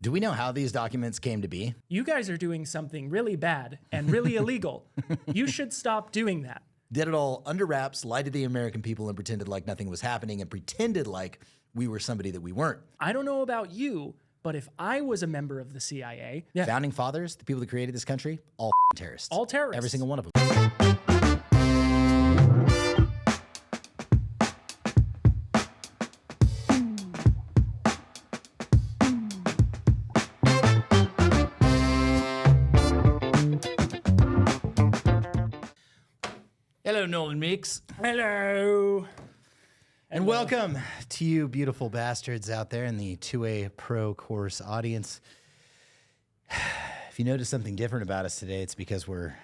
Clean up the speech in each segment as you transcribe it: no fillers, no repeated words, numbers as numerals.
Do we know how these documents came to be? You guys are doing something really bad and really illegal. You should stop doing that. Did it all under wraps, lied to the American people, and pretended like nothing was happening, and pretended like we were somebody that we weren't. I don't know about you, but if I was a member of the CIA... Yeah. Founding fathers, the people that created this country, all terrorists. All terrorists. Every single one of them. Hello, Nolan Meeks. Hello. And welcome to you beautiful bastards out there in the 2A Pro course audience. If you notice something different about us today, it's because we're...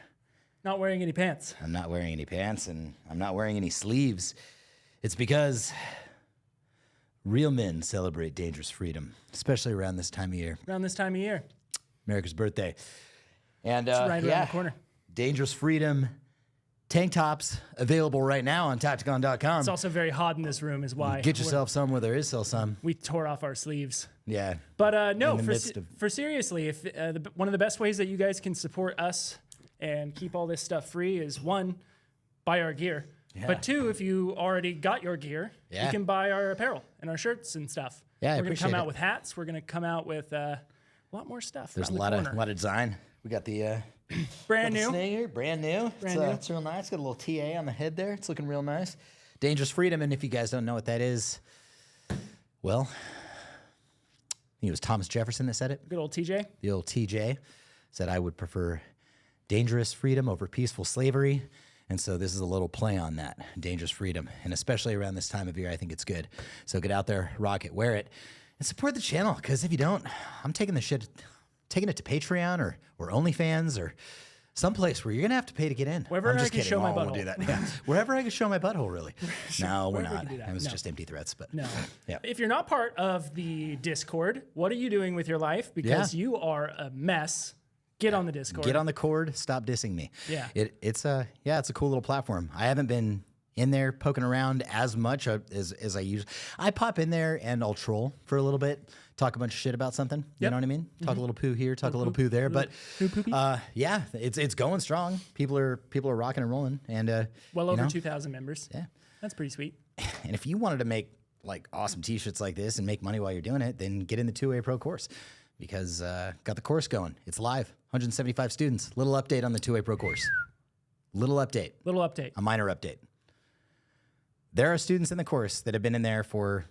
Not wearing any pants. I'm not wearing any pants, and I'm not wearing any sleeves. It's because real men celebrate dangerous freedom, especially around this time of year. Around this time of year. America's birthday. And It's right around the corner. Dangerous freedom. Tank tops available right now on Tacticon.com. It's also very hot in this room is why. Get yourself some where there is still some. We tore off our sleeves. Yeah. But no, In the midst of- for seriously, if one of the best ways that you guys can support us and keep all this stuff free is one, buy our gear. Yeah. But two, if you already got your gear, Yeah. you can buy our apparel and our shirts and stuff. Yeah, I We're going to appreciate come out it. with hats. We're going to come out with a lot more stuff. There's a around lot the of corner. design. We got the Brand got the new. snake here, brand new. Brand new. It's real nice. Got a little TA on the head there. It's looking real nice. Dangerous freedom. And if you guys don't know what that is, well, I think it was Thomas Jefferson that said it. Good old TJ. The old TJ said, I would prefer dangerous freedom over peaceful slavery. And so this is a little play on that, dangerous freedom. And especially around this time of year, I think it's good. So get out there, rock it, wear it, and support the channel. Because if you don't, I'm taking the shit, taking it to Patreon or OnlyFans or someplace where you're going to have to pay to get in. Wherever I'm I just can kidding. show my I won't do butthole. that. Yeah. Wherever I can show my butthole, really. No, we're wherever we not. can do that. It was No. just empty threats. But No. Yeah. If you're not part of the Discord, what are you doing with your life? Because you are a mess. Get on the Discord. Get on the cord. Stop dissing me. Yeah. It's a cool little platform. I haven't been in there poking around as much as I usually. I pop in there and I'll troll for a little bit, talk a bunch of shit about something. You Yep. know what I mean? Talk a little poo here, talk a little poo there. But yeah, it's going strong. People are rocking and rolling, and Well you over know, 2,000 members. Yeah. That's pretty sweet. And if you wanted to make like awesome T-shirts like this and make money while you're doing it, then get in the 2A Pro course because got the course going. It's live. 175 students. Little update on the 2A Pro course. Little update. Little update. A minor update. There are students in the course that have been in there for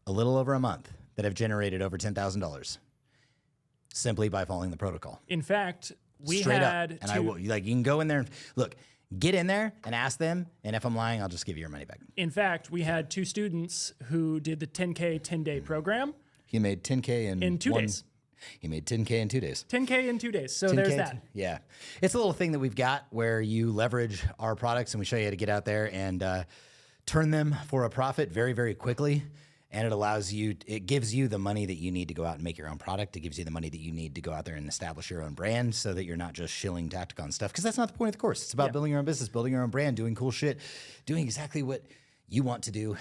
a little over a month that have generated over $10,000 simply by following the protocol. In fact, we Straight had up. And I will, like, you can go in there and look, get in there and ask them. And if I'm lying, I'll just give you your money back. In fact, we had two students who did the 10K 10-day program He made 10K in 2 days. He made 10K in 2 days. 10K in 2 days. So there's that. Yeah. It's a little thing that we've got where you leverage our products and we show you how to get out there and turn them for a profit very, very quickly. And it allows you, it gives you the money that you need to go out and make your own product. It gives you the money that you need to go out there and establish your own brand so that you're not just shilling Tacticon stuff. Because that's not the point of the course. It's about building your own business, building your own brand, doing cool shit, doing exactly what you want to do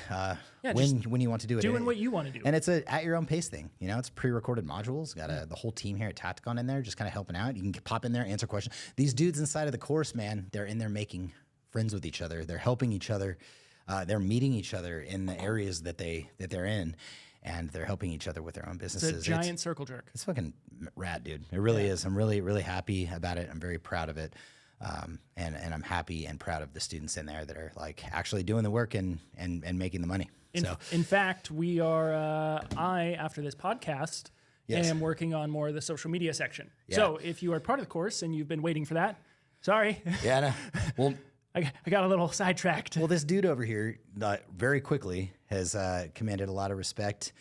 when you want to do it. Doing what you want to do. And it's a at your own pace thing. You know, it's pre-recorded modules. Got the whole team here at Tacticon in there just kind of helping out. You can pop in there, answer questions. These dudes inside of the course, man, they're in there making friends with each other. They're helping each other. They're meeting each other in the areas that they're in, and they're helping each other with their own businesses. It's a giant circle jerk. It's fucking rad, dude. It really is. I'm really, really happy about it. I'm very proud of it. And I'm happy and proud of the students in there that are like actually doing the work and making the money. In fact, we are, after this podcast, Yes. am working on more of the social media section. Yeah. So if you are part of the course and you've been waiting for that, sorry. Yeah, no. Well, I got a little sidetracked. well, this dude over here very quickly has commanded a lot of respect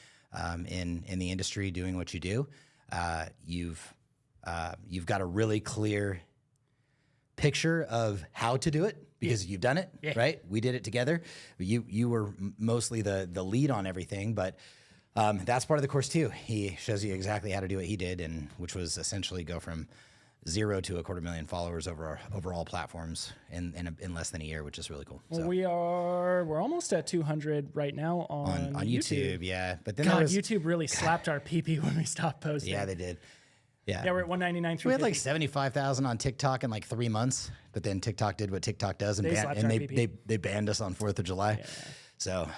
in the industry doing what you do. You've got a really clear picture of how to do it because you've done it, right? We did it together. You were mostly the lead on everything, but that's part of the course too. He shows you exactly how to do what he did, and which was essentially go from 0 to 250,000 followers over all platforms in less than a year, which is really cool. Well, So we're almost at 200 right now on YouTube. Yeah. But then YouTube really slapped our PP when we stopped posting. Yeah, they did. Yeah. Yeah, we're at 199. We had like 75,000 on TikTok in like 3 months, but then TikTok did what TikTok does and they banned us on 4th of July. Yeah. So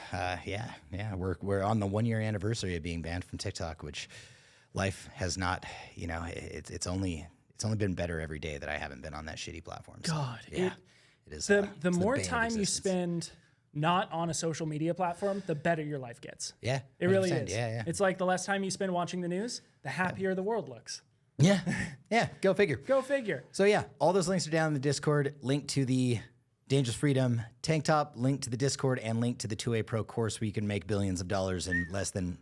we're on the 1 year anniversary of being banned from TikTok, which life has not, it's only been better every day that I haven't been on that shitty platform. So, God, it is. The more time you spend not on a social media platform, the better your life gets. Yeah, it really is. Yeah. It's like the less time you spend watching the news, the happier the world looks. Yeah. Go figure. Go figure. So yeah, all those links are down in the Discord. Link to the Dangerous Freedom tank top, link to the Discord, and link to the 2A Pro course where you can make billions of dollars in less than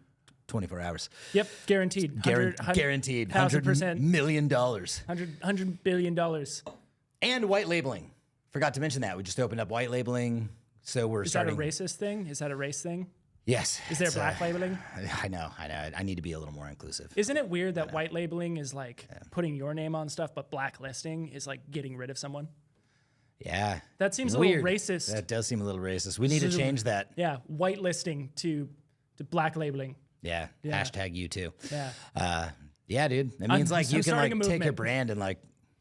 24 hours. Yep, guaranteed. Guaranteed. $100 million. $100 billion. And white labeling. Forgot to mention that. We just opened up white labeling. So we're starting. Is that a racist thing? Is that a race thing? Yes. Is there black labeling? I know. I need to be a little more inclusive. Isn't it weird that white labeling is like putting your name on stuff, but blacklisting is like getting rid of someone? Yeah. That seems weird. A little racist. That does seem a little racist. We need to change that. Yeah. Whitelisting to black labeling. Yeah. Hashtag you too. Yeah. Yeah, dude. It means you can like take a movement. brand and like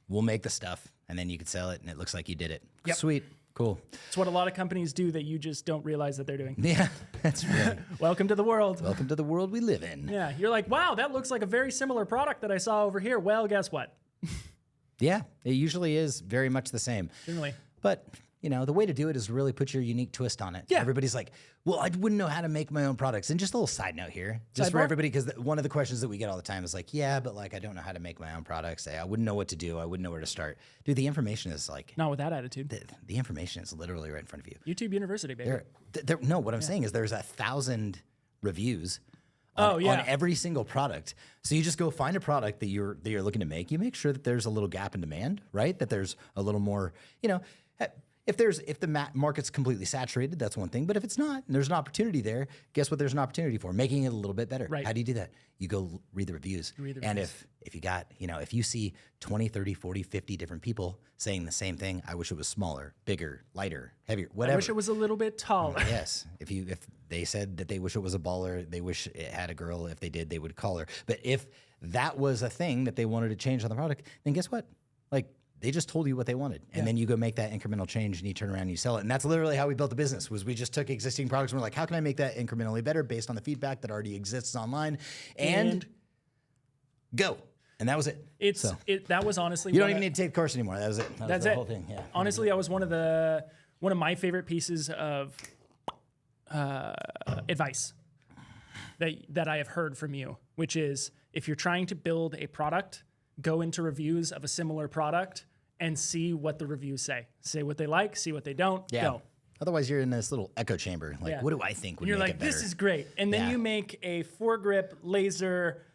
we'll make the stuff and then you can sell it and it looks like you did it. Yep. Sweet. Cool. It's what a lot of companies do that you just don't realize that they're doing. Yeah, that's right. Welcome to the world. Welcome to the world we live in. Yeah, you're like, wow, that looks like a very similar product that I saw over here. Well, guess what? Yeah, it usually is very much the same. Generally. But, the way to do it is really put your unique twist on it. Yeah. Everybody's like, well, I wouldn't know how to make my own products. And just a little side note here, just for everybody, because one of the questions that we get all the time is like, yeah, but like, I don't know how to make my own products. I wouldn't know what to do. I wouldn't know where to start. Dude, the information is like... Not with that attitude. The information is literally right in front of you. YouTube University, baby. No, what I'm saying is there's 1,000 reviews on every single product. So you just go find a product that you're looking to make. You make sure that there's a little gap in demand, right? That there's a little more, if the market's completely saturated, that's one thing. But if it's not, and there's an opportunity there, guess what there's an opportunity for? Making it a little bit better. Right. How do you do that? You go read the reviews. And if you got, if you see 20, 30, 40, 50 different people saying the same thing, I wish it was smaller, bigger, lighter, heavier, whatever. I wish it was a little bit taller. Yes. If they said that they wish it was a baller, they wish it had a girl. If they did, they would call her. But if that was a thing that they wanted to change on the product, then guess what? Like, they just told you what they wanted. And then you go make that incremental change and you turn around and you sell it. And that's literally how we built the business, was we just took existing products and we're like, how can I make that incrementally better based on the feedback that already exists online? And go. And that was it. That was honestly... You don't even need to take the course anymore. That was it. That's the it. whole thing. Yeah. Honestly, that was one of my favorite pieces of advice that I have heard from you, which is if you're trying to build a product, go into reviews of a similar product and see what the reviews say. Say what they like, see what they don't, go. Otherwise, you're in this little echo chamber. Like, what do I think would and you're make like, it better? this is great. And then you make a foregrip laser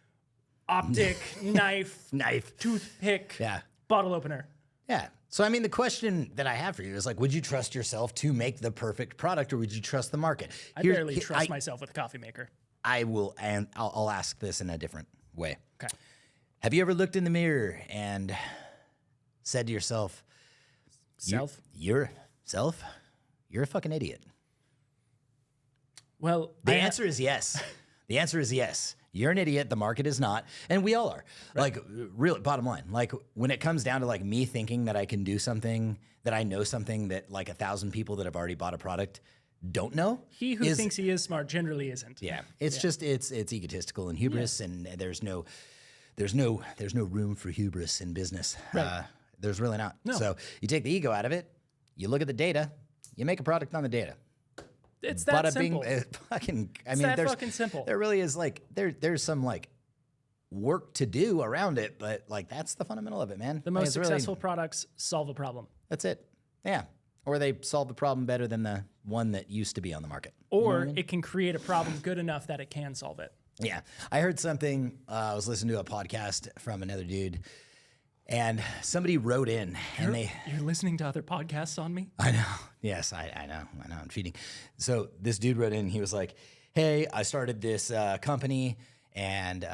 optic knife, toothpick, bottle opener. Yeah. So, I mean, the question that I have for you is like, would you trust yourself to make the perfect product or would you trust the market? I barely trust myself with a coffee maker. I will, and I'll ask this in a different way. Okay. Have you ever looked in the mirror and said to yourself, you're a fucking idiot? Well, the answer is yes. The answer is yes. You're an idiot. The market is not. And we all are. Right. Like, really, bottom line, like when it comes down to like me thinking that I can do something, that I know something that like 1,000 people that have already bought a product don't know. He who thinks he is smart generally isn't. Yeah. It's just, it's egotistical and hubris, and there's no room for hubris in business. Right. There's really not. No. So you take the ego out of it, you look at the data, you make a product on the data. It's that simple. There's fucking simple. There really is like, there's some like work to do around it, but like that's the fundamental of it, man. The most successful products solve a problem. That's it. Yeah. Or they solve the problem better than the one that used to be on the market. Or it can create a problem good enough that it can solve it. Yeah. I heard something, I was listening to a podcast from another dude, and somebody wrote in, You're listening to other podcasts on me? I know. Yes, I know. I'm cheating. So this dude wrote in, he was like, hey, I started this company, and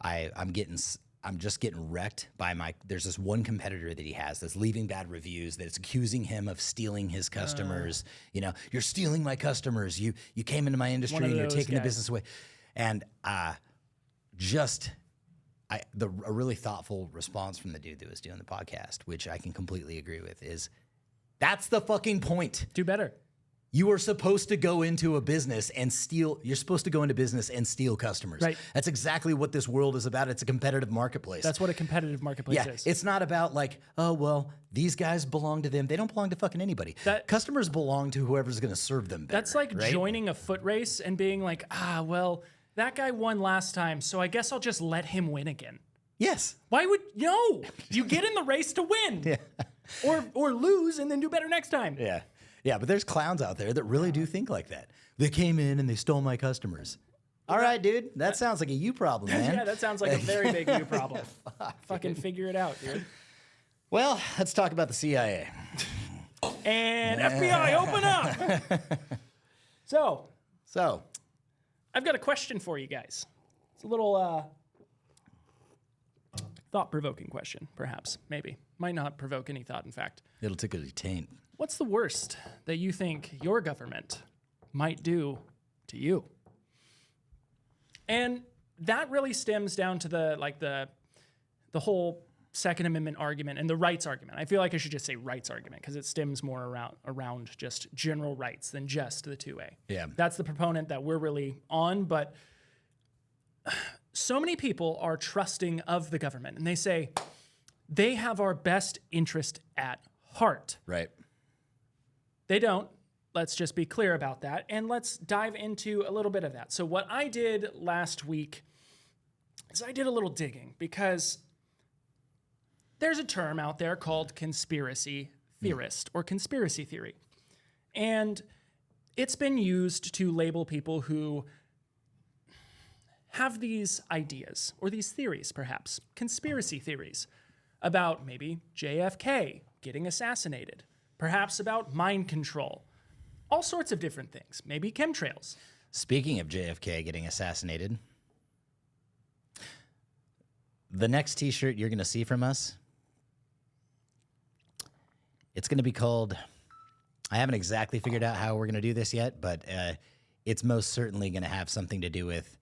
I'm getting I'm just getting wrecked by there's this one competitor that he has that's leaving bad reviews, that's accusing him of stealing his customers. You're stealing my customers. You came into my industry and you're taking the business away. And a really thoughtful response from the dude that was doing the podcast, which I can completely agree with, is that's the fucking point. Do better. You are supposed to go into a business and steal. You're supposed to go into business and steal customers. Right. That's exactly what this world is about. It's a competitive marketplace. That's what a competitive marketplace is. It's not about like, oh, well, these guys belong to them. They don't belong to fucking anybody. Customers belong to whoever's going to serve them better. That's like joining a foot race and being like, well, that guy won last time, so I guess I'll just let him win again. Yes. Why would no? You get in the race to win. Yeah. Or lose and then do better next time. Yeah. Yeah, but there's clowns out there that really do think like that. They came in and they stole my customers. All right, dude. That sounds like a you problem, man. Yeah, that sounds like a very big you problem. Fucking figure it out, dude. Well, let's talk about the CIA. And FBI, open up. So, I've got a question for you guys. It's a little thought-provoking question, perhaps, maybe. Might not provoke any thought, in fact. It'll tickle your taint. What's the worst that you think your government might do to you? And that really stems down to the whole Second Amendment argument and the rights argument. I feel like I should just say rights argument because it stems more around just general rights than just the 2A. Yeah. That's the proponent that we're really on, but so many people are trusting of the government and they say they have our best interest at heart. Right. They don't. Let's just be clear about that. And let's dive into a little bit of that. So what I did last week is I did a little digging because there's a term out there called conspiracy theorist or conspiracy theory. And it's been used to label people who have these ideas or these theories, perhaps, conspiracy theories about maybe JFK getting assassinated, perhaps about mind control, all sorts of different things, maybe chemtrails. Speaking of JFK getting assassinated, the next t-shirt you're going to see from us, it's going to be called, I haven't exactly figured out how we're going to do this yet, but it's most certainly going to have something to do with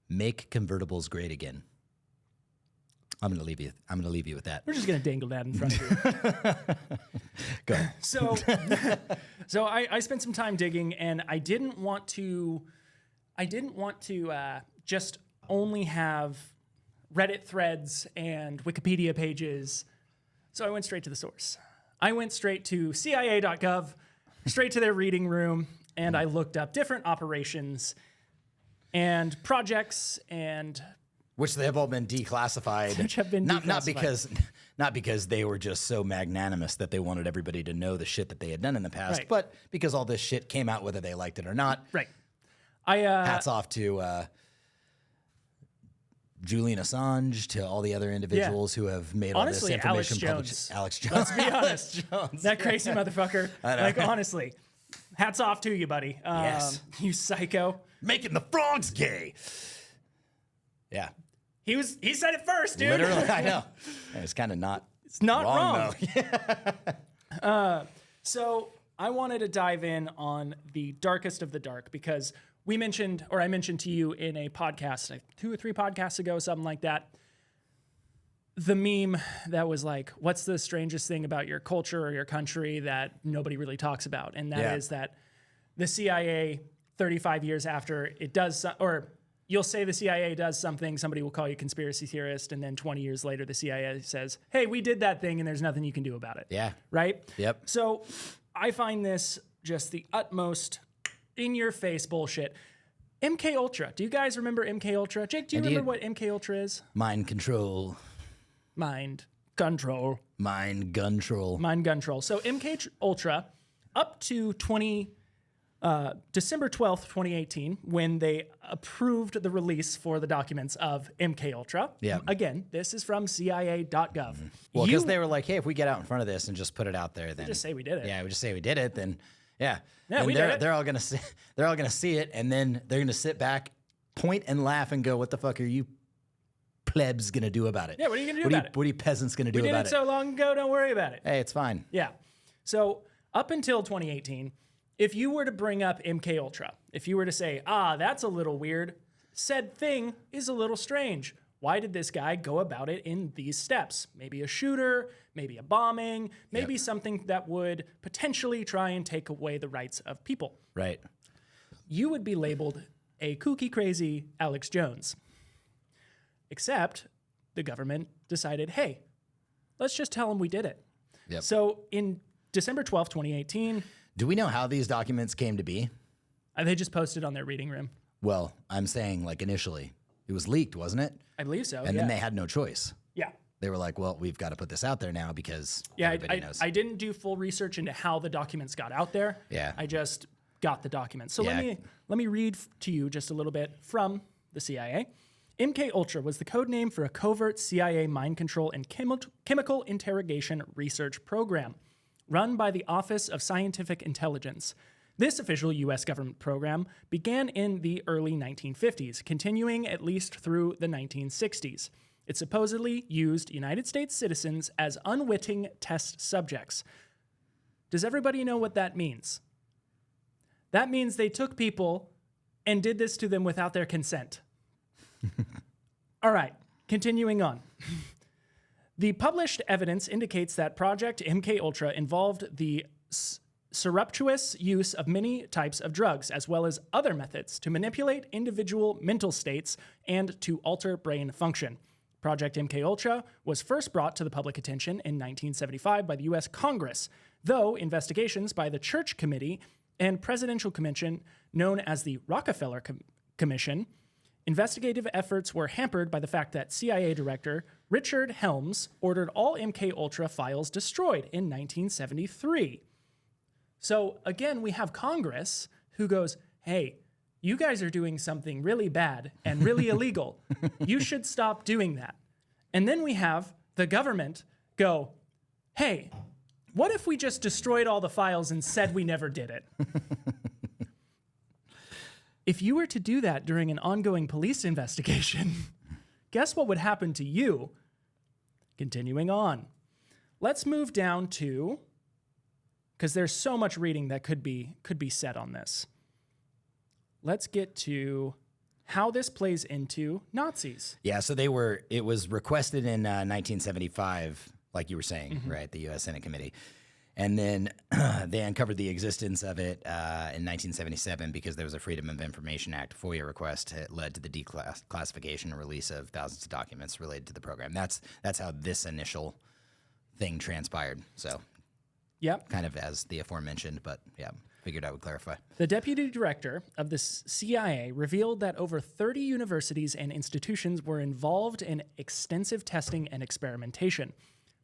make convertibles great again. I'm going to leave you with that. We're just going to dangle that in front of you. Go ahead. So I spent some time digging, and I didn't want to just only have Reddit threads and Wikipedia pages. So I went straight to the source. I went straight to CIA.gov, straight to their reading room, and I looked up different operations and projects and which they have all been declassified. Which have been declassified. Not because they were just so magnanimous that they wanted everybody to know the shit that they had done in the past, Right. but because all this shit came out whether they liked it or not. Right. Hats off to Julian Assange, to all the other individuals who have made Honestly, all this information public. Alex Jones. Let's be honest. Jones. That crazy motherfucker. Like, honestly, hats off to you, buddy. Yes. You psycho. Making the frogs gay. Yeah. He said it first, dude. Literally, I know. It's kind of not. It's not wrong. Though. So I wanted to dive in on the darkest of the dark because I mentioned to you in a podcast, like 2 or 3 podcasts ago, something like that, the meme that was like, what's the strangest thing about your culture or your country that nobody really talks about? And that is that the CIA, 35 years after it does, or you'll say the CIA does something, somebody will call you a conspiracy theorist, and then 20 years later, the CIA says, hey, we did that thing, and there's nothing you can do about it. Yeah. Right? Yep. So I find this just the utmost in-your-face bullshit. MK Ultra. Do you guys remember MK Ultra? Jake, do you remember what MK Ultra is? Mind control. Mind control. Mind gun troll. Mind gun troll. So MK Ultra, up to December 12th, 2018, when they approved the release for the documents of MK Ultra. Yeah. Again, this is from CIA.gov. Mm-hmm. Well, because they were like, hey, if we get out in front of this and just put it out there, then just say we did it. Yeah, we just say we did it, then yeah. Yeah, and did it. They're all gonna see it, and then they're gonna sit back, point and laugh and go, what the fuck are you plebs going to do about it? Yeah, what are you going to do about it? What are you peasants going to do We did about it it? so long ago, don't worry about it. Hey, it's fine. Yeah. So up until 2018, if you were to bring up MK Ultra, if you were to say, that's a little weird, said thing is a little strange. Why did this guy go about it in these steps? Maybe a shooter, maybe a bombing, maybe something that would potentially try and take away the rights of people. Right. You would be labeled a kooky, crazy Alex Jones. Except the government decided, hey, let's just tell him we did it. Yep. So in December 12th, 2018, Do we know how these documents came to be? they just posted on their reading room. Well, I'm saying like initially. It was leaked, wasn't it? I believe so. And then they had no choice. Yeah. They were like, well, we've got to put this out there now because Yeah, everybody knows. I didn't do full research into how the documents got out there. Yeah. I just got the documents. So Yeah. let me read to you just a little bit from the CIA. MK Ultra was the code name for a covert CIA mind control and chemical interrogation research program run by the Office of Scientific Intelligence. This official U.S. government program began in the early 1950s, continuing at least through the 1960s. It supposedly used United States citizens as unwitting test subjects. Does everybody know what that means? That means they took people and did this to them without their consent. All right, continuing on. The published evidence indicates that Project MKUltra involved the surreptitious use of many types of drugs, as well as other methods to manipulate individual mental states and to alter brain function. Project MKUltra was first brought to the public attention in 1975 by the U.S. Congress, though investigations by the Church Committee and Presidential Commission, known as the Rockefeller Commission, investigative efforts were hampered by the fact that CIA Director Richard Helms ordered all MKUltra files destroyed in 1973. So again, we have Congress who goes, hey, you guys are doing something really bad and really illegal. You should stop doing that. And then we have the government go, hey, what if we just destroyed all the files and said we never did it? If you were to do that during an ongoing police investigation, guess what would happen to you? Continuing on. Let's move down to, because there's so much reading that could be said on this. Let's get to how this plays into Nazis. Yeah, so it was requested in 1975, like you were saying, right? The U.S. Senate Committee. And then they uncovered the existence of it in 1977 because there was a Freedom of Information Act FOIA request. It led to the declassification and release of thousands of documents related to the program. That's how this initial thing transpired. So, Yep. kind of as the aforementioned, but yeah, figured I would clarify. The deputy director of the CIA revealed that over 30 universities and institutions were involved in extensive testing and experimentation.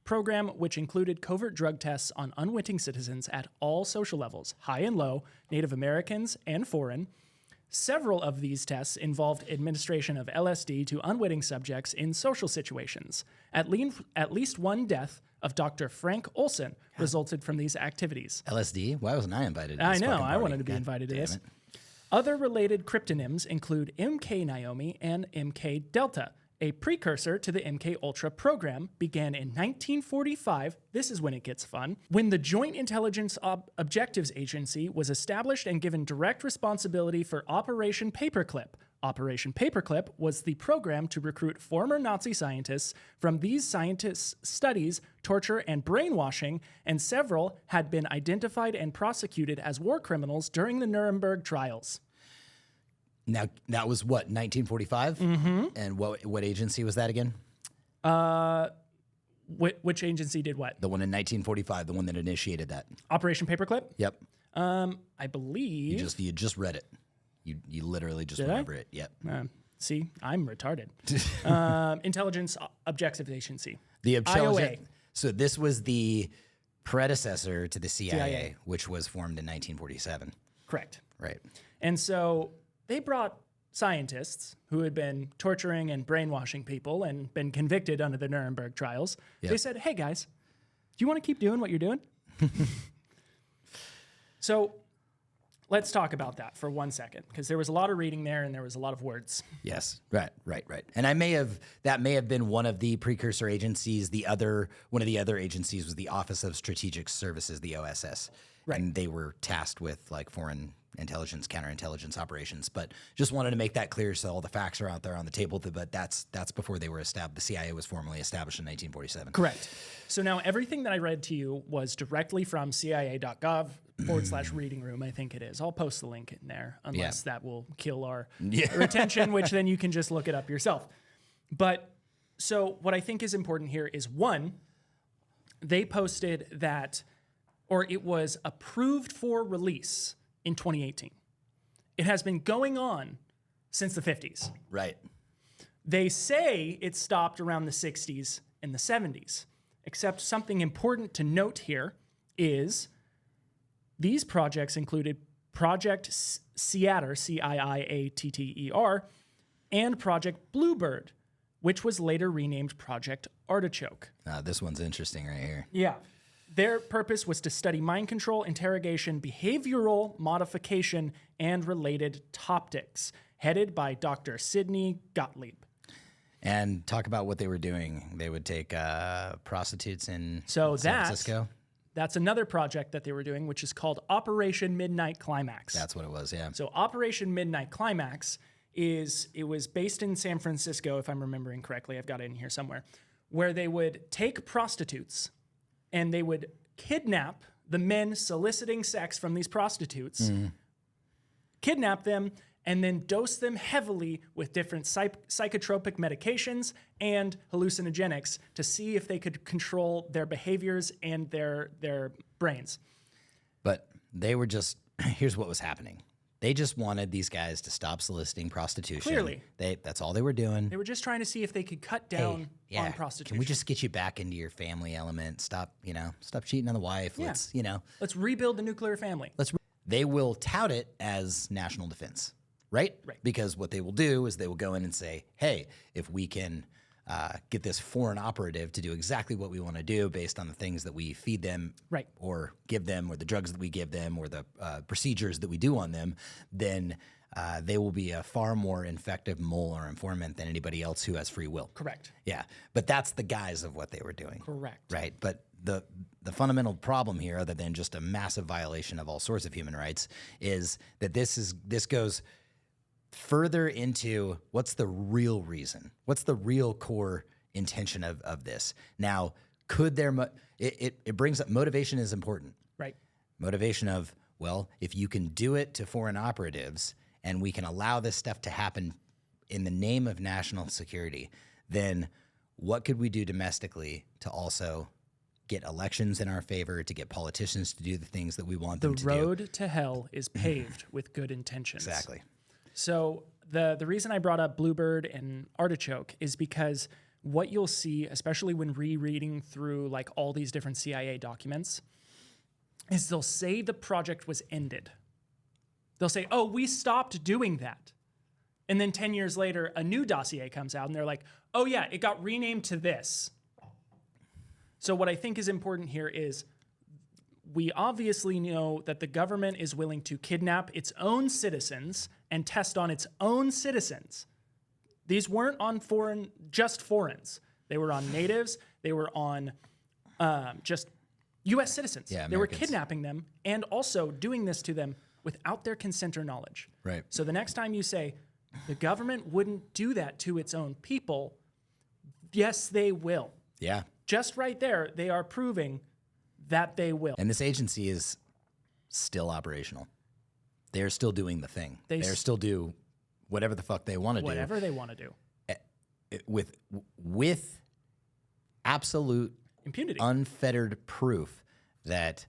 Program which included covert drug tests on unwitting citizens at all social levels, high and low, Native Americans and foreign. Several of these tests involved administration of LSD to unwitting subjects in social situations. At least one death of Dr. Frank Olson resulted from these activities. LSD? Why wasn't I invited to I this know, fucking I party? wanted to be God invited to damn this. it. Other related cryptonyms include MK Naomi and MK Delta. A precursor to the MK Ultra program began in 1945. This is when it gets fun. When the Joint Intelligence Objectives Agency was established and given direct responsibility for Operation Paperclip. Operation Paperclip was the program to recruit former Nazi scientists. From these scientists' studies, torture, and brainwashing, and several had been identified and prosecuted as war criminals during the Nuremberg trials. Now, that was what, 1945? Mm-hmm. And what agency was that again? Which agency did what? The one in 1945, the one that initiated that. Operation Paperclip? Yep. I believe. You just read it. You literally just Did I? remember it. Yep. See, I'm retarded. Intelligence Objectives Agency. The IOA. So this was the predecessor to the CIA, CIA. which was formed in 1947. Correct. Right. And so they brought scientists who had been torturing and brainwashing people and been convicted under the Nuremberg trials. Yep. They said, hey guys, do you want to keep doing what you're doing? So let's talk about that for 1 second, because there was a lot of reading there and there was a lot of words. Yes, right. And that may have been one of the precursor agencies. One of the other agencies was the Office of Strategic Services, the OSS. Right. And they were tasked with like foreign intelligence, counterintelligence operations. But just wanted to make that clear so all the facts are out there on the table. But that's before they were established. The CIA was formally established in 1947. Correct. So now everything that I read to you was directly from CIA.gov/reading room, I think it is. I'll post the link in there, unless that will kill our retention, which then you can just look it up yourself. But so what I think is important here is, one, they posted that, or it was approved for release in 2018. It has been going on since the 50s. Right. They say it stopped around the 60s and the 70s, except something important to note here is these projects included Project Ciatter, Ciatter, and Project Bluebird, which was later renamed Project Artichoke. This one's interesting right here. Yeah. Their purpose was to study mind control, interrogation, behavioral modification, and related topics, headed by Dr. Sidney Gottlieb. And talk about what they were doing. They would take prostitutes in San Francisco. That's another project that they were doing, which is called Operation Midnight Climax. That's what it was, yeah. So Operation Midnight Climax was based in San Francisco, if I'm remembering correctly. I've got it in here somewhere, where they would take prostitutes and they would kidnap the men soliciting sex from these prostitutes, kidnap them, and then dose them heavily with different psychotropic medications and hallucinogenics to see if they could control their behaviors and their brains. But they were just, here's what was happening. They just wanted these guys to stop soliciting prostitution. Clearly. That's all they were doing. They were just trying to see if they could cut down on prostitution. Can we just get you back into your family element? Stop cheating on the wife. Yeah. Let's rebuild the nuclear family. They will tout it as national defense. Right? Because what they will do is they will go in and say, hey, if we can get this foreign operative to do exactly what we want to do based on the things that we feed them or give them, or the drugs that we give them, or the procedures that we do on them, then they will be a far more effective mole or informant than anybody else who has free will. Correct. Yeah. But that's the guise of what they were doing. Correct. Right. But the fundamental problem here, other than just a massive violation of all sorts of human rights, is that this goes further into what's the real reason? What's the real core intention of this? Now, could it brings up motivation is important. Right. Motivation of, well, if you can do it to foreign operatives and we can allow this stuff to happen in the name of national security, then what could we do domestically to also get elections in our favor, to get politicians to do the things that we want them to do? The road to hell is paved with good intentions. Exactly. So the reason I brought up Bluebird and Artichoke is because what you'll see, especially when rereading through like all these different CIA documents, is they'll say the project was ended. They'll say, oh, we stopped doing that. And then 10 years later, a new dossier comes out and they're like, oh yeah, it got renamed to this. So what I think is important here is we obviously know that the government is willing to kidnap its own citizens and test on its own citizens. These weren't on just foreigners. They were on natives. They were on just U.S. citizens. Yeah, they were kidnapping them and also doing this to them without their consent or knowledge. Right. So the next time you say the government wouldn't do that to its own people, yes, they will. Yeah. Just right there, they are proving that they will. And this agency is still operational. They're still doing the thing. They're still do whatever the fuck they want to do. Whatever they want to do. With absolute impunity, unfettered proof that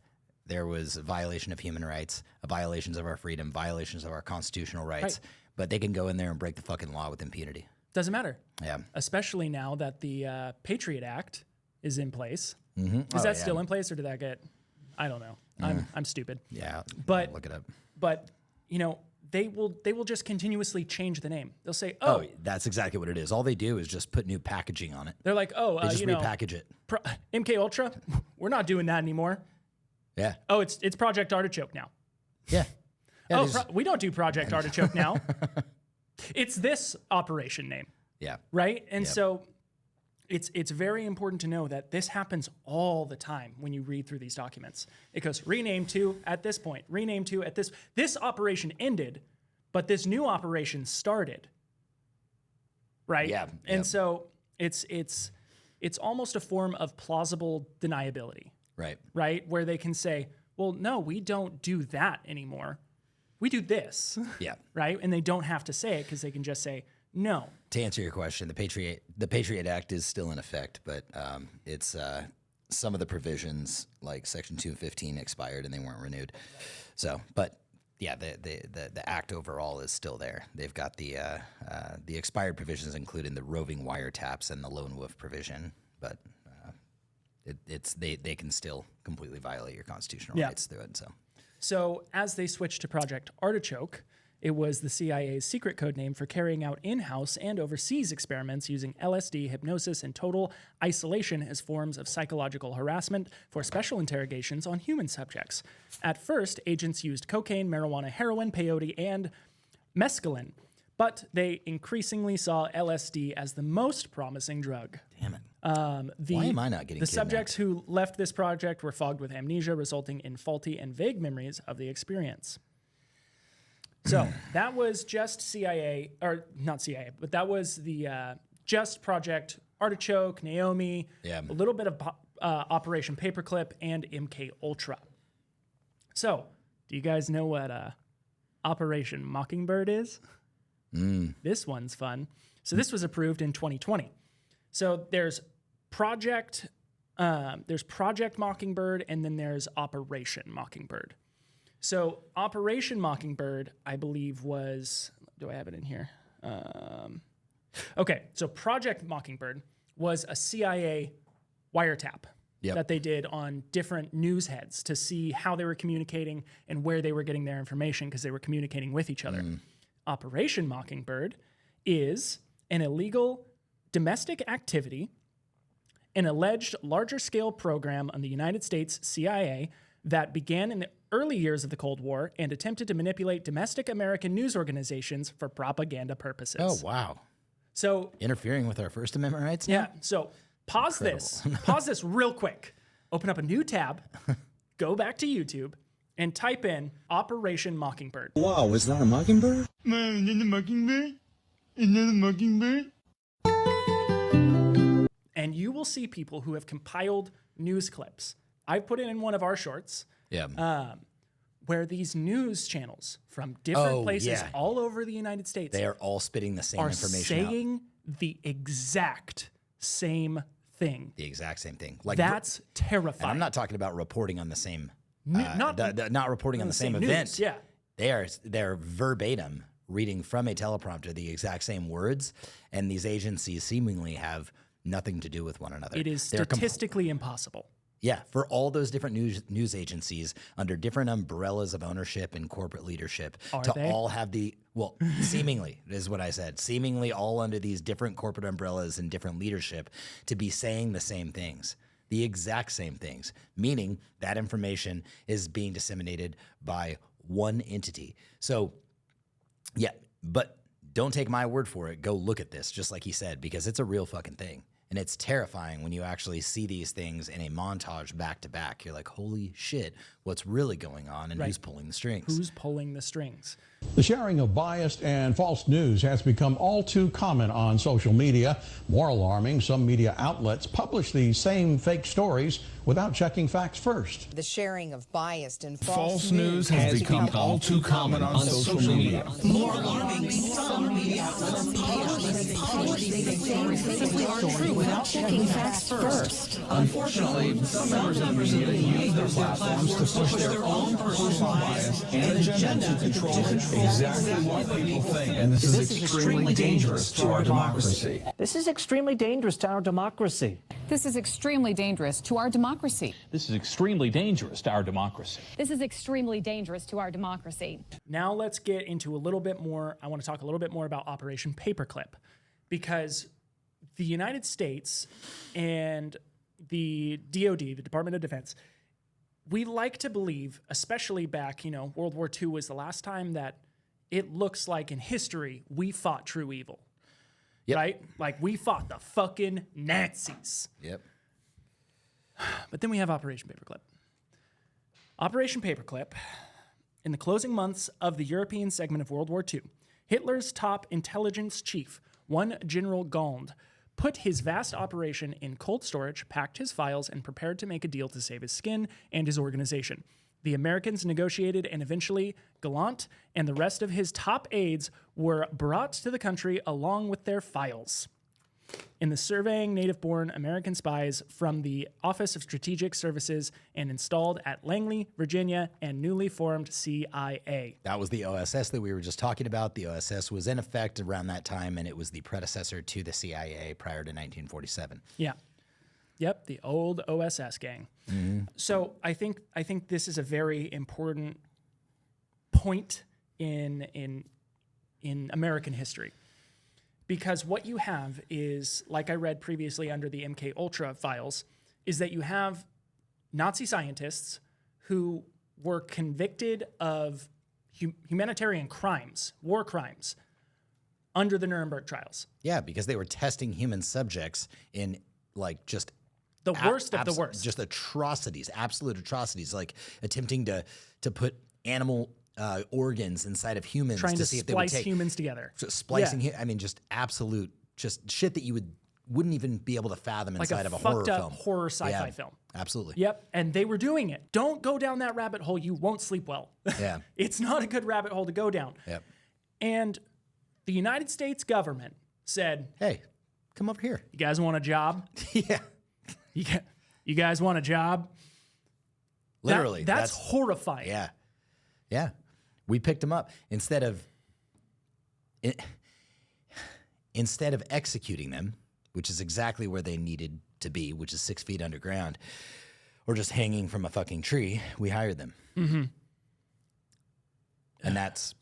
there was a violation of human rights, violations of our freedom, violations of our constitutional rights. Right. But they can go in there and break the fucking law with impunity. Doesn't matter. Yeah. Especially now that the Patriot Act is in place. Mm-hmm. Is that still in place, or did that get? I don't know. I'm stupid. Yeah. But look it up. But they will just continuously change the name. They'll say, oh, that's exactly what it is. All they do is just put new packaging on it. They're like, they just repackage it. MK Ultra, we're not doing that anymore. Yeah. Oh, it's Project Artichoke now. Yeah. Yeah, we don't do Project Artichoke now. It's this operation name, yeah. right? And so it's very important to know that this happens all the time when you read through these documents. It goes rename to at this point, rename to at this. This operation ended, but this new operation started, right? Yeah. And so it's almost a form of plausible deniability, Right. where they can say, well, no, we don't do that anymore. We do this. Yeah. Right? And they don't have to say it because they can just say no. To answer your question, the Patriot Act is still in effect, but it's some of the provisions, like Section 215, expired and they weren't renewed. So, but yeah, the act overall is still there. They've got the expired provisions, including the roving wiretaps and the lone wolf provision, but they can still completely violate your constitutional rights through it. So as they switched to Project Artichoke, it was the CIA's secret code name for carrying out in-house and overseas experiments using LSD, hypnosis, and total isolation as forms of psychological harassment for special interrogations on human subjects. At first, agents used cocaine, marijuana, heroin, peyote, and mescaline, but they increasingly saw LSD as the most promising drug. Damn it. Why am I not getting The kidnapped? subjects who left this project were fogged with amnesia, resulting in faulty and vague memories of the experience. So that was just CIA, or not CIA, but that was the just Project Artichoke, Naomi, a little bit of Operation Paperclip, and MK Ultra. So, do you guys know what Operation Mockingbird is? This one's fun. So this was approved in 2020. So there's Project Mockingbird, and then there's Operation Mockingbird. So Operation Mockingbird, I believe, was, do I have it in here? Okay, so Project Mockingbird was a CIA wiretap that they did on different news heads to see how they were communicating and where they were getting their information because they were communicating with each other. Operation Mockingbird is an illegal domestic activity, an alleged larger-scale program on the United States CIA that began in the early years of the Cold War and attempted to manipulate domestic American news organizations for propaganda purposes. Oh, wow. So interfering with our First Amendment rights now? Yeah. So pause this real quick. Open up a new tab, go back to YouTube, and type in Operation Mockingbird. Wow, is that a mockingbird? Man, is that a mockingbird? Is that a mockingbird? And you will see people who have compiled news clips. I've put it in one of our shorts. Where these news channels from different places all over the United States, they are all spitting the same information saying the exact same thing. The exact same thing. Like that's terrifying. And I'm not talking about reporting on the same, not reporting on the same event. Yeah, they're verbatim reading from a teleprompter the exact same words, and these agencies seemingly have nothing to do with one another. It is statistically impossible. Yeah, for all those different news agencies under different umbrellas of ownership and corporate leadership all have seemingly is what I said, seemingly all under these different corporate umbrellas and different leadership to be saying the same things, the exact same things, meaning that information is being disseminated by one entity. So, yeah, but don't take my word for it. Go look at this, just like he said, because it's a real fucking thing. And it's terrifying when you actually see these things in a montage back to back. You're like, holy shit, what's really going on and who's pulling the strings? Who's pulling the strings? The sharing of biased and false news has become all too common on social media. More alarming, some media outlets publish these same fake stories without checking facts first. The sharing of biased and false news has become all too common on social media. More alarming, some media outlets publish these same fake stories without checking facts first. Unfortunately, some members of the media use their platforms to push their own personal bias and agenda to control exactly what people think. And this is extremely dangerous to our democracy. This is extremely dangerous to our democracy. This is extremely dangerous to our democracy. This is extremely dangerous to our democracy. This is extremely dangerous to our democracy. Now let's get into a little bit more. I want to talk a little bit more about Operation Paperclip, because the United States and the DoD, the Department of Defense, we like to believe, especially back, World War II was the last time that it looks like in history we fought true evil. Yep. Right? Like we fought the fucking Nazis. Yep. But then we have Operation Paperclip. Operation Paperclip, in the closing months of the European segment of World War II, Hitler's top intelligence chief, one General Gond, put his vast operation in cold storage, packed his files, and prepared to make a deal to save his skin and his organization. The Americans negotiated, and eventually Gallant and the rest of his top aides were brought to the country along with their files. In the surveying native-born American spies from the Office of Strategic Services and installed at Langley, Virginia, and newly formed CIA. That was the OSS that we were just talking about. The OSS was in effect around that time, and it was the predecessor to the CIA prior to 1947. Yeah. Yep, the old OSS gang. Mm-hmm. So I think this is a very important point in American history. Because what you have is, like I read previously under the MK Ultra files, is that you have Nazi scientists who were convicted of humanitarian crimes, war crimes, under the Nuremberg trials. Yeah, because they were testing human subjects in like just the worst of the worst. Just atrocities, absolute atrocities, like attempting to put animal organs inside of humans trying to see if they would splice take humans together. Splicing, I mean, just absolute, just shit that you wouldn't even be able to fathom inside of a horror film. Like a fucked up horror sci-fi film. Absolutely. Yep, and they were doing it. Don't go down that rabbit hole. You won't sleep well. Yeah. It's not a good rabbit hole to go down. Yep. And the United States government said, "Hey, come over here. You guys want a job? Yeah. You guys want a job?" Literally. That's horrifying. Yeah. Yeah. We picked them up instead of executing them, which is exactly where they needed to be, which is 6 feet underground, or just hanging from a fucking tree. We hired them, and that's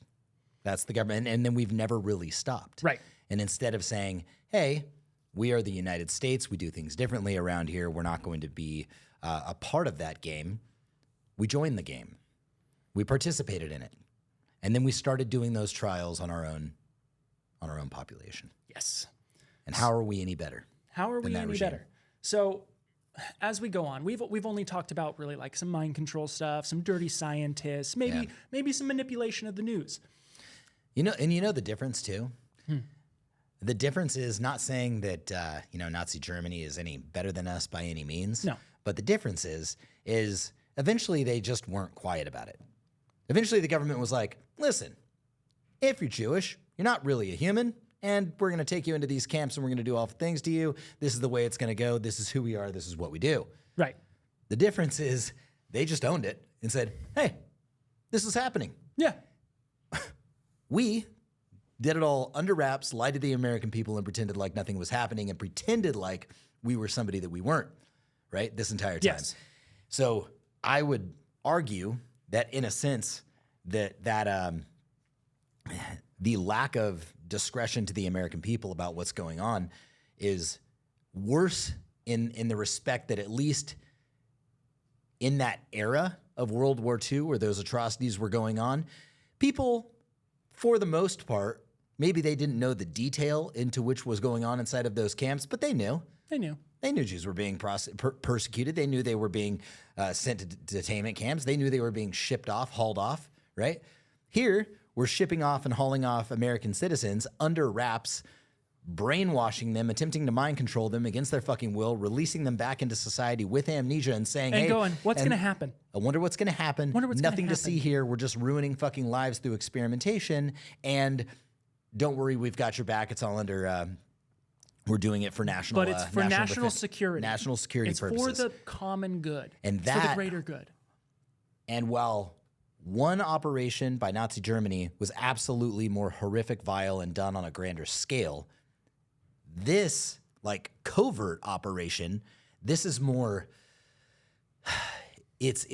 the government. And then we've never really stopped, right? And instead of saying, "Hey, we are the United States. We do things differently around here. We're not going to be a part of that game," we joined the game. We participated in it. And then we started doing those trials on our own population. Yes. And how are we any better? How are we any better? So as we go on, we've only talked about really like some mind control stuff, some dirty scientists, maybe some manipulation of the news. You know the difference too? The difference is not saying that Nazi Germany is any better than us by any means. No. But the difference is eventually they just weren't quiet about it. Eventually the government was like, "Listen, if you're Jewish, you're not really a human, and we're going to take you into these camps and we're going to do awful things to you. This is the way it's going to go. This is who we are. This is what we do." Right. The difference is they just owned it and said, "Hey, this is happening." Yeah. We did it all under wraps, lied to the American people and pretended like nothing was happening and pretended like we were somebody that we weren't, right? This entire time. Yes. So I would argue that in a sense that the lack of discretion to the American people about what's going on is worse in the respect that at least in that era of World War II where those atrocities were going on, people, for the most part, maybe they didn't know the detail into which was going on inside of those camps, but they knew. They knew. They knew Jews were being persecuted. They knew they were being sent to detainment camps. They knew they were being shipped off, hauled off, right? Here, we're shipping off and hauling off American citizens under wraps, brainwashing them, attempting to mind control them against their fucking will, releasing them back into society with amnesia and saying, and "Hey, going, what's going to happen? I wonder what's going to happen. Nothing to see here. We're just ruining fucking lives through experimentation. And don't worry, we've got your back. It's all under. We're doing it for national. But it's for national security. National security purposes. It's for the common good. And it's for the greater good. And while one operation by Nazi Germany was absolutely more horrific, vile, and done on a grander scale, this like covert operation, this is more. It's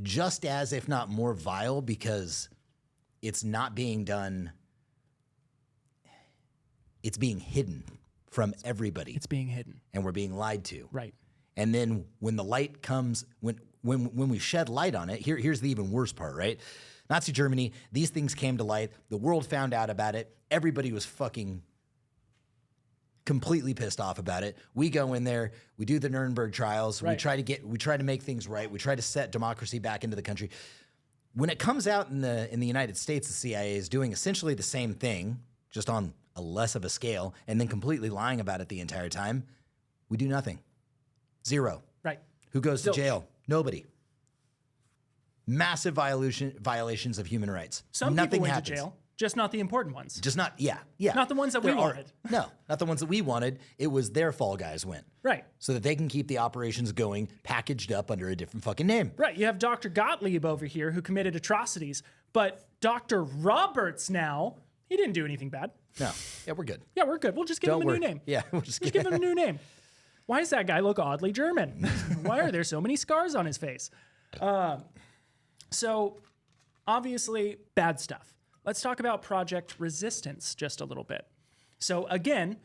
just as, if not more, vile because it's not being done. It's being hidden from everybody. It's being hidden. And we're being lied to. Right. And then when the light comes, when we shed light on it, here's the even worse part, right? Nazi Germany, these things came to light. The world found out about it. Everybody was fucking completely pissed off about it. We go in there, we do the Nuremberg trials, Right. we try to make things right. We try to set democracy back into the country. When it comes out in the United States, the CIA is doing essentially the same thing, just on a less of a scale, and then completely lying about it the entire time. We do nothing. Zero. Right. Who goes to jail? Nobody. Massive violations of human rights. Some Nothing people went happens. to jail, just not the important ones. Just not, yeah. Not the ones that we wanted. No, not the ones that we wanted. It was their fall guys went. Right. So that they can keep the operations going, packaged up under a different fucking name. Right. You have Dr. Gottlieb over here who committed atrocities, but Dr. Roberts now, he didn't do anything bad. No. Yeah, we're good. Yeah, we're good. We'll just give him a new name. Yeah, we'll just give him a new name. Why does that guy look oddly German? Why are there so many scars on his face? So, obviously, bad stuff. Let's talk about Project Resistance just a little bit. So, again,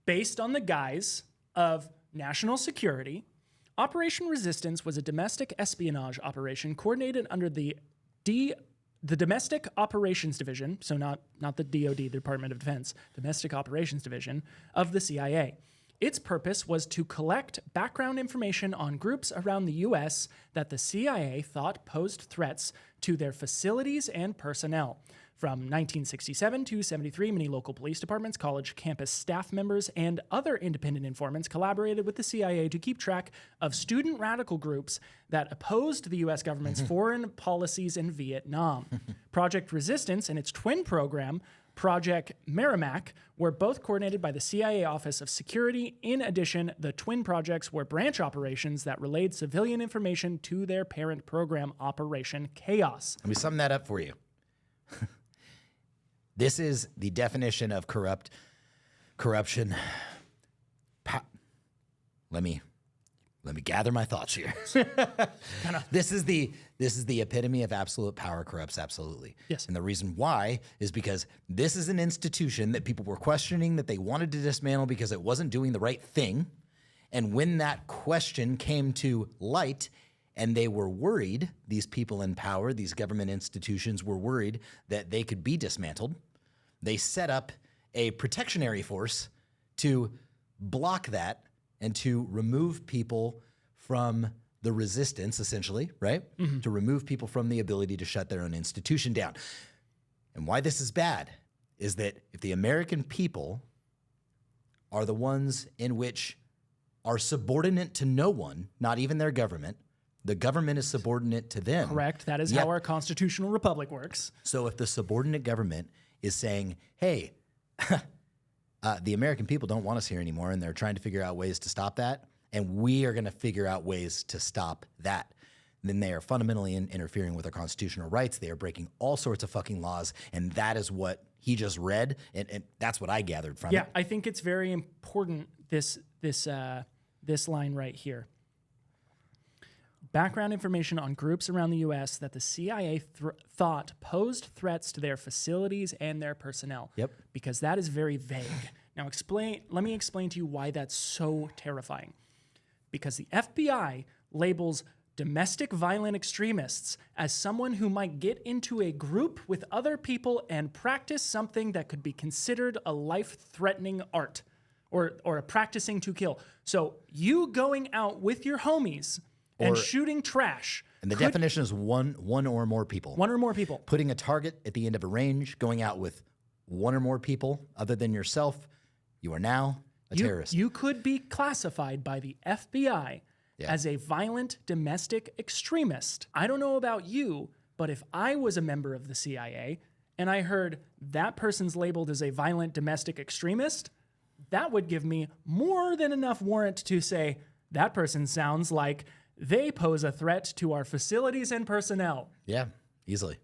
based on the guise of national security, Operation Resistance was a domestic espionage operation coordinated under the Domestic Operations Division, so not the DoD, the Department of Defense, Domestic Operations Division of the CIA. Its purpose was to collect background information on groups around the U.S. that the CIA thought posed threats to their facilities and personnel. From 1967 to 73, many local police departments, college campus staff members, and other independent informants collaborated with the CIA to keep track of student radical groups that opposed the U.S. government's foreign policies in Vietnam. Project Resistance and its twin program, Project Merrimack, were both coordinated by the CIA Office of Security. In addition, the twin projects were branch operations that relayed civilian information to their parent program, Operation Chaos. Let me sum that up for you. This is the definition of corruption. Let me gather my thoughts here. This is the epitome of absolute power corrupts absolutely. Yes. And the reason why is because this is an institution that people were questioning that they wanted to dismantle because it wasn't doing the right thing. And when that question came to light and they were worried, these people in power, these government institutions were worried that they could be dismantled, they set up a protectionary force to block that and to remove people from the resistance, essentially, right? Mm-hmm. To remove people from the ability to shut their own institution down. And why this is bad is that if the American people are the ones in which are subordinate to no one, not even their government, the government is subordinate to them. Correct. That is how our constitutional republic works. So if the subordinate government is saying, hey, the American people don't want us here anymore, and they're trying to figure out ways to stop that, and we are going to figure out ways to stop that, then they are fundamentally interfering with our constitutional rights. They are breaking all sorts of fucking laws, and that is what he just read, and that's what I gathered from it. Yeah, I think it's very important, this line right here. Background information on groups around the U.S. that the CIA thought posed threats to their facilities and their personnel. Yep. Because that is very vague. Now let me explain to you why that's so terrifying. Because the FBI labels domestic violent extremists as someone who might get into a group with other people and practice something that could be considered a life-threatening art or a practicing to kill. So you going out with your homies and shooting trash. And the definition is one or more people. One or more people. Putting a target at the end of a range, going out with one or more people other than yourself, you are now a terrorist. You could be classified by the FBI as a violent domestic extremist. I don't know about you, but if I was a member of the CIA and I heard that person's labeled as a violent domestic extremist, that would give me more than enough warrant to say, that person sounds like they pose a threat to our facilities and personnel. Yeah, easily.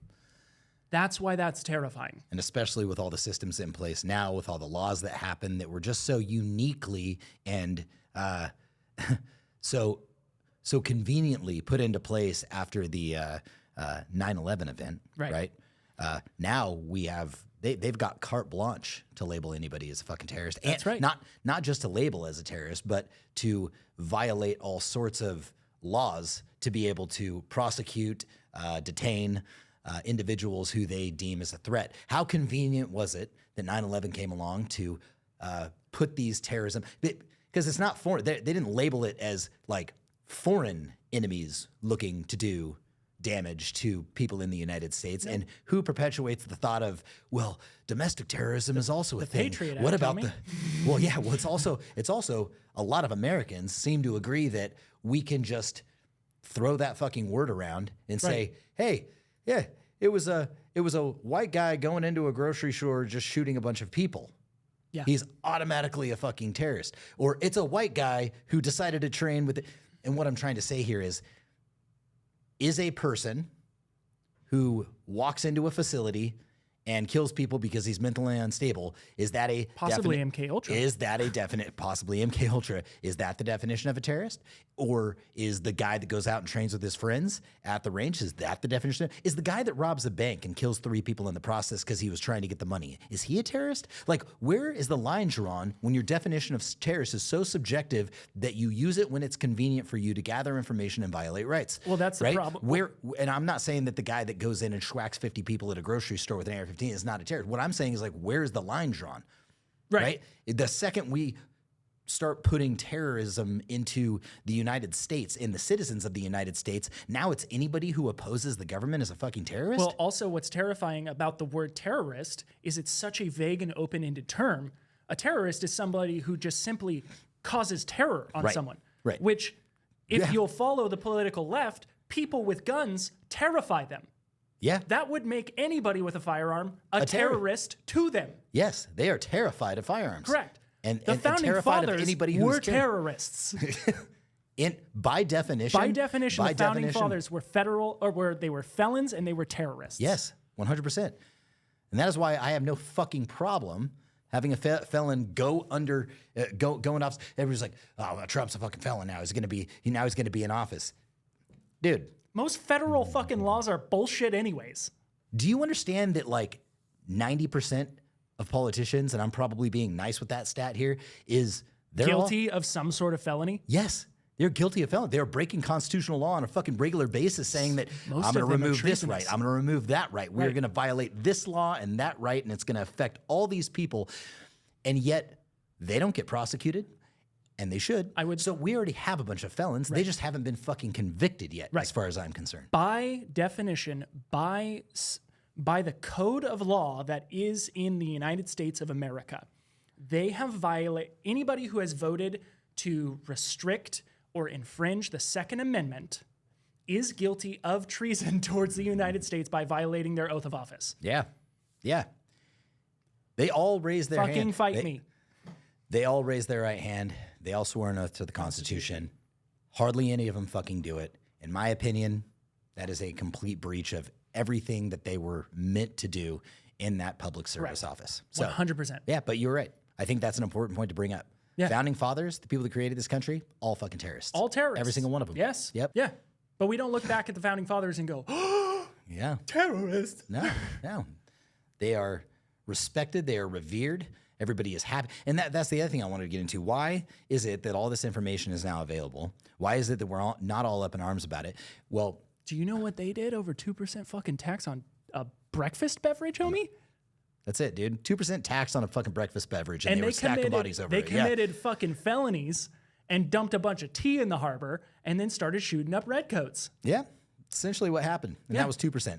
That's why that's terrifying. And especially with all the systems in place now, with all the laws that happen that were just so uniquely and so conveniently put into place after the 9/11 event, right? Now we have they've got carte blanche to label anybody as a fucking terrorist. That's right. Not just to label as a terrorist, but to violate all sorts of laws to be able to prosecute, detain individuals who they deem as a threat. How convenient was it that 9/11 came along to put these terrorism, because it's not foreign. They didn't label it as like foreign enemies looking to do damage to people in the United States. And who perpetuates the thought of, well, domestic terrorism is also a thing. Patriot What Act, about Tommy. well, yeah, well, it's also a lot of Americans seem to agree that we can just throw that fucking word around and say, hey, yeah, it was a white guy going into a grocery store just shooting a bunch of people. Yeah. He's automatically a fucking terrorist. Or it's a white guy who decided to train with it. And what I'm trying to say here is a person who walks into a facility and kills people because he's mentally unstable, is that a Possibly MK Ultra. Is that a definite, possibly MK Ultra, is that the definition of a terrorist? Or is the guy that goes out and trains with his friends at the range, is that the definition? Is the guy that robs a bank and kills 3 people in the process because he was trying to get the money, is he a terrorist? Like, where is the line drawn when your definition of terrorist is so subjective that you use it when it's convenient for you to gather information and violate rights? Well, that's the right? problem. And I'm not saying that the guy that goes in and schwacks 50 people at a grocery store with an AR-15 is not a terrorist. What I'm saying is, like, where's the line drawn? Right? The second we start putting terrorism into the United States and the citizens of the United States, now it's anybody who opposes the government as a fucking terrorist? Well, also what's terrifying about the word terrorist is it's such a vague and open-ended term. A terrorist is somebody who just simply causes terror on someone. Right. Which, if you'll follow the political left, people with guns terrify them. Yeah. That would make anybody with a firearm a terrorist to them. Yes, they are terrified of firearms. Correct. And The founding terrified fathers of anybody who's were terrorists. By definition. By definition, the founding fathers were they were felons and they were terrorists. Yes, 100%. And that is why I have no fucking problem having a felon go under, go in office. Everybody's like, oh, well, Trump's a fucking felon now. He's going to be in office. Dude. Most federal fucking laws are bullshit anyways. Do you understand that like 90% of politicians, and I'm probably being nice with that stat here, is they're guilty of some sort of felony? Yes. They're guilty of felony. They're breaking constitutional law on a fucking regular basis, saying that I'm going to remove this right, I'm going to remove that right. We're going to violate this law and that right, and it's going to affect all these people. And yet they don't get prosecuted, and they should. So we already have a bunch of felons. They just haven't been fucking convicted yet, as far as I'm concerned. By definition, by the code of law that is in the United States of America, they have violated anybody who has voted to restrict or infringe the Second Amendment is guilty of treason towards the United States by violating their oath of office. Yeah. Yeah. They all raise their hand. Fucking fight me. They all raise their right hand. They all swore an oath to the Constitution. Hardly any of them fucking do it. In my opinion, that is a complete breach of everything that they were meant to do in that public service office. So, 100%. yeah, but you're right. I think that's an important point to bring up. Yeah. Founding fathers, the people that created this country, all fucking terrorists. All terrorists. Every single one of them. Yes. Yep. Yeah. But we don't look back at the founding fathers and go, yeah. terrorist. No. They are respected. They are revered. Everybody is happy. And that's the other thing I wanted to get into. Why is it that all this information is now available? Why is it that we're not all up in arms about it? Well, do you know what they did? Over 2% fucking tax on a breakfast beverage, homie? That's it, dude. 2% tax on a fucking breakfast beverage, and they were stacking bodies over it. They committed fucking felonies and dumped a bunch of tea in the harbor and then started shooting up redcoats. Yeah, essentially what happened. And that was 2%.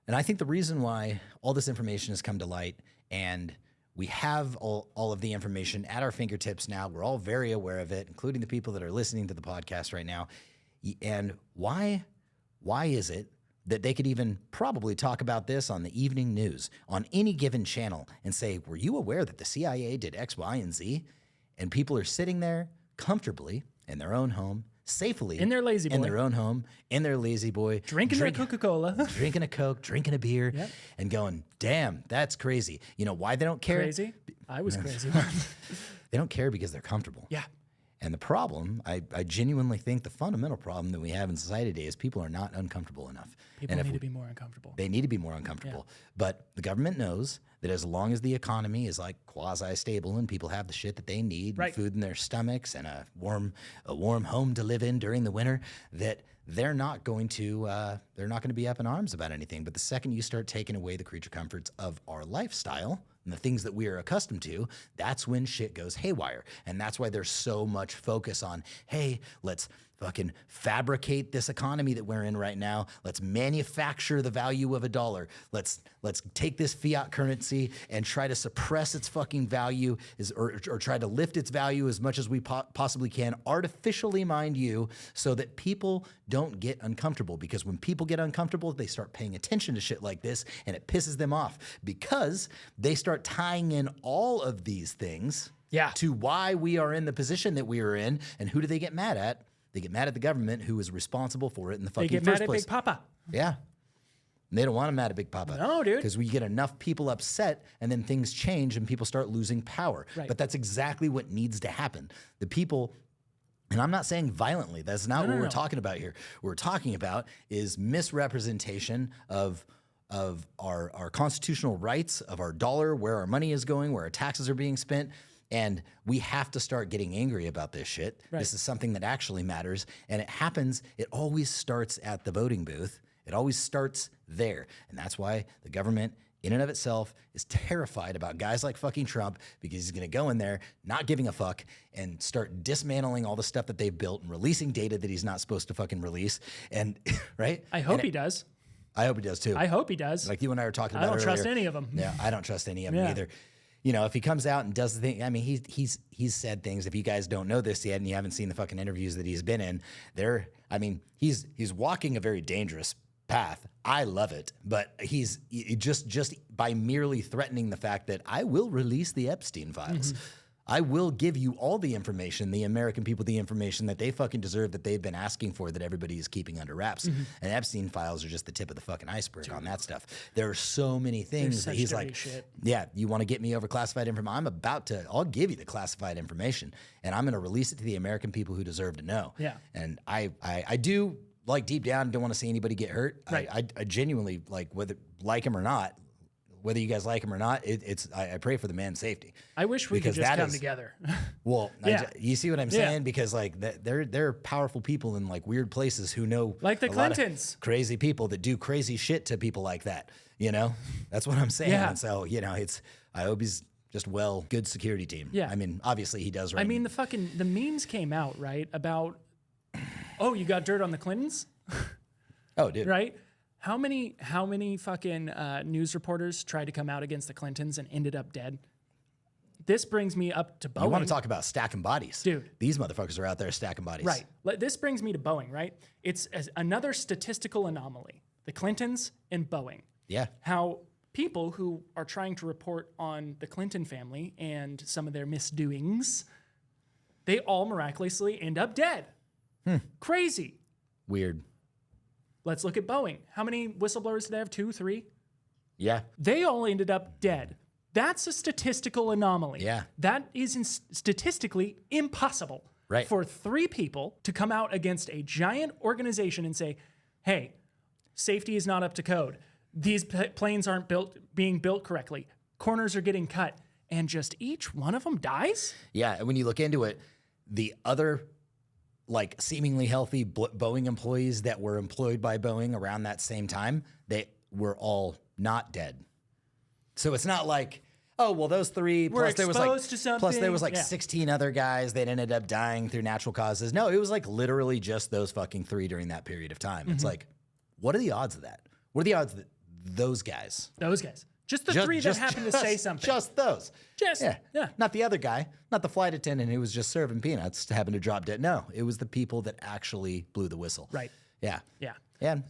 And I think the reason why all this information has come to light and we have all of the information at our fingertips now, we're all very aware of it, including the people that are listening to the podcast right now. And why is it that they could even probably talk about this on the evening news on any given channel and say, were you aware that the CIA did X, Y, and Z? And people are sitting there comfortably in their own home, safely. In their lazy boy. In their own home, in their lazy boy. Drinking their Coca-Cola. Drinking a Coke, drinking a beer, and going, damn, that's crazy. You know why they don't care? Crazy? I was crazy. They don't care because they're comfortable. Yeah. And the problem, I genuinely think the fundamental problem that we have in society today is people are not uncomfortable enough. People need to be more uncomfortable. They need to be more uncomfortable. But the government knows that as long as the economy is like quasi-stable and people have the shit that they need, and food in their stomachs and a warm home to live in during the winter, that they're not going to be up in arms about anything. But the second you start taking away the creature comforts of our lifestyle and the things that we are accustomed to, that's when shit goes haywire. And that's why there's so much focus on, hey, let's fucking fabricate this economy that we're in right now. Let's manufacture the value of a dollar. Let's take this fiat currency and try to suppress its fucking value, or try to lift its value as much as we possibly can, artificially, mind you, so that people don't get uncomfortable. Because when people get uncomfortable, they start paying attention to shit like this, and it pisses them off because they start tying in all of these things to why we are in the position that we are in. And who do they get mad at? They get mad at the government who is responsible for it in the fucking first place. They get mad at Big Papa. Yeah. And they don't want them mad at Big Papa. No, dude. Because we get enough people upset and then things change and people start losing power. Right. But that's exactly what needs to happen. The people, and I'm not saying violently, that's not what we're talking about here. What we're talking about is misrepresentation of our constitutional rights, of our dollar, where our money is going, where our taxes are being spent. And we have to start getting angry about this shit. Right. This is something that actually matters. And it always starts at the voting booth. It always starts there. And that's why the government, in and of itself, is terrified about guys like fucking Trump, because he's going to go in there not giving a fuck and start dismantling all the stuff that they've built and releasing data that he's not supposed to fucking release. And, right? I hope he does. I hope he does too. I hope he does. Like you and I were talking about earlier. I don't trust any of them. Yeah, I don't trust any of them either. You know, if he comes out and does the thing, I mean, he's said things. If you guys don't know this yet and you haven't seen the fucking interviews that he's been in, he's walking a very dangerous path. I love it, but he's just by merely threatening the fact that I will release the Epstein files. Mm-hmm. I will give you all the information, the American people, the information that they fucking deserve, that they've been asking for, that everybody is keeping under wraps. Mm-hmm. And Epstein files are just the tip of the fucking iceberg on that stuff. There are so many things that he's like, yeah, you want to get me over classified information? I'll give you the classified information, and I'm going to release it to the American people who deserve to know. Yeah. And I do, like, deep down, don't want to see anybody get hurt. Right. I genuinely, whether him or not, whether you guys like him or not, I pray for the man's safety. I wish we could just come together. Well, you see what I'm saying? Yeah. Because they're powerful people in weird places who know, like the Clintons, crazy people that do crazy shit to people like that. You know, that's what I'm saying. Yeah. And so I hope he's just good security team. Yeah. I mean, obviously he does. Right. I mean, the memes came out right about, oh, you got dirt on the Clintons. Oh, dude. Right. How many fucking news reporters tried to come out against the Clintons and ended up dead? This brings me up to Boeing. You want to talk about stacking bodies. Dude. These motherfuckers are out there stacking bodies. Right. This brings me to Boeing, right? It's another statistical anomaly. The Clintons and Boeing. Yeah. How people who are trying to report on the Clinton family and some of their misdoings, they all miraculously end up dead. Crazy. Weird. Let's look at Boeing. How many whistleblowers did they have? 2, 3? Yeah. They all ended up dead. That's a statistical anomaly. Yeah. That is statistically impossible for 3 people to come out against a giant organization and say, hey, safety is not up to code. These planes aren't being built correctly. Corners are getting cut. And just each one of them dies? Yeah. And when you look into it, the other seemingly healthy Boeing employees that were employed by Boeing around that same time, they were all not dead. So it's not like, oh, well, those 3 plus there was 16 other guys that ended up dying through natural causes. No, it was literally just those fucking 3 during that period of time. Mm-hmm. It's what are the odds of that? What are the odds that those guys? Just the 3 that happened to say something. Just those. Yeah. Not the other guy, not the flight attendant who was just serving peanuts to happen to drop dead. No, it was the people that actually blew the whistle. Right. Yeah. Yeah. And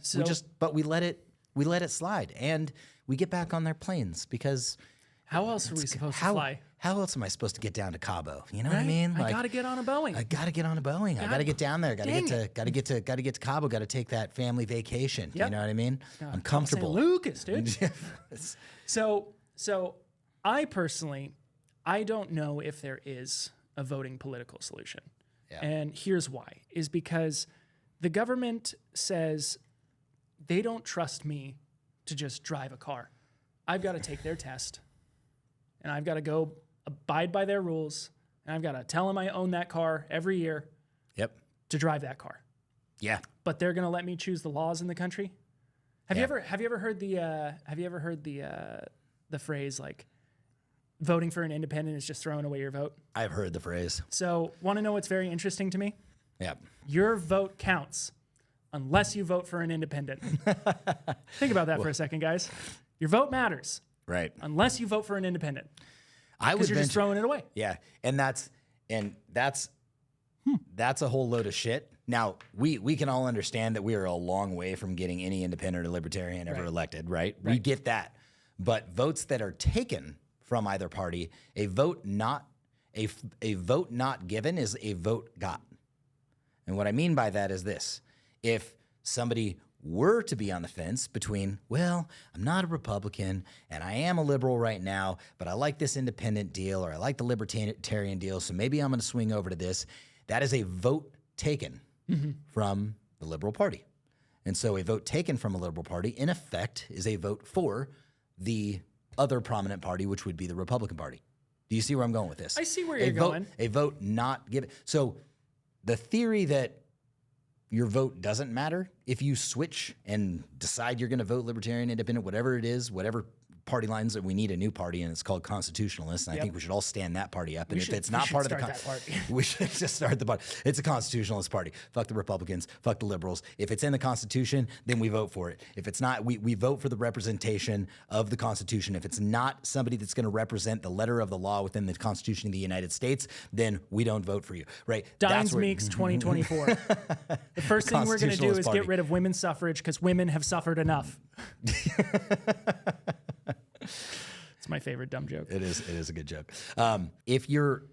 we let it slide, and we get back on their planes because how else are we supposed to fly? How else am I supposed to get down to Cabo? You know what I mean? I got to get on a Boeing. I got to get on a Boeing. I got to get down there. Got to get to Cabo. Got to take that family vacation. Yep. You know what I mean? I'm comfortable. St. Lucas, dude. So I personally, I don't know if there is a voting political solution. And here's why, is because the government says they don't trust me to just drive a car. I've got to take their test, and I've got to go abide by their rules, and I've got to tell them I own that car every year to drive that car. Yeah. But they're going to let me choose the laws in the country. Have you ever heard the phrase like voting for an independent is just throwing away your vote? I've heard the phrase. So, want to know what's very interesting to me? Yeah. Your vote counts unless you vote for an independent. Think about that for a second, guys. Your vote matters. Right. Unless you vote for an independent. I would Because you're just throwing it away. Yeah. And that's a whole load of shit. Now, we can all understand that we are a long way from getting any independent or libertarian ever elected, right? We get that. But votes that are taken from either party, a vote not given is a vote got. And what I mean by that is this. If somebody were to be on the fence between, well, I'm not a Republican and I am a liberal right now, but I like this independent deal or I like the libertarian deal, so maybe I'm going to swing over to this, that is a vote taken from the Liberal Party. And so a vote taken from a Liberal Party, in effect, is a vote for the other prominent party, which would be the Republican Party. Do you see where I'm going with this? I see where you're going. A vote not given. So the theory that your vote doesn't matter, if you switch and decide you're going to vote libertarian, independent, whatever it is, whatever party lines, that we need a new party, and it's called constitutionalists, and I think we should all stand that party up. And if it's not part of the we should just start the party. It's a constitutionalist party. Fuck the Republicans, fuck the liberals. If it's in the Constitution, then we vote for it. If it's not, we vote for the representation of the Constitution. If it's not somebody that's going to represent the letter of the law within the Constitution of the United States, then we don't vote for you, right? Dines Meeks 2024. The first thing we're going to do is get rid of women's suffrage because women have suffered enough. It's my favorite dumb joke. It is a good joke. If your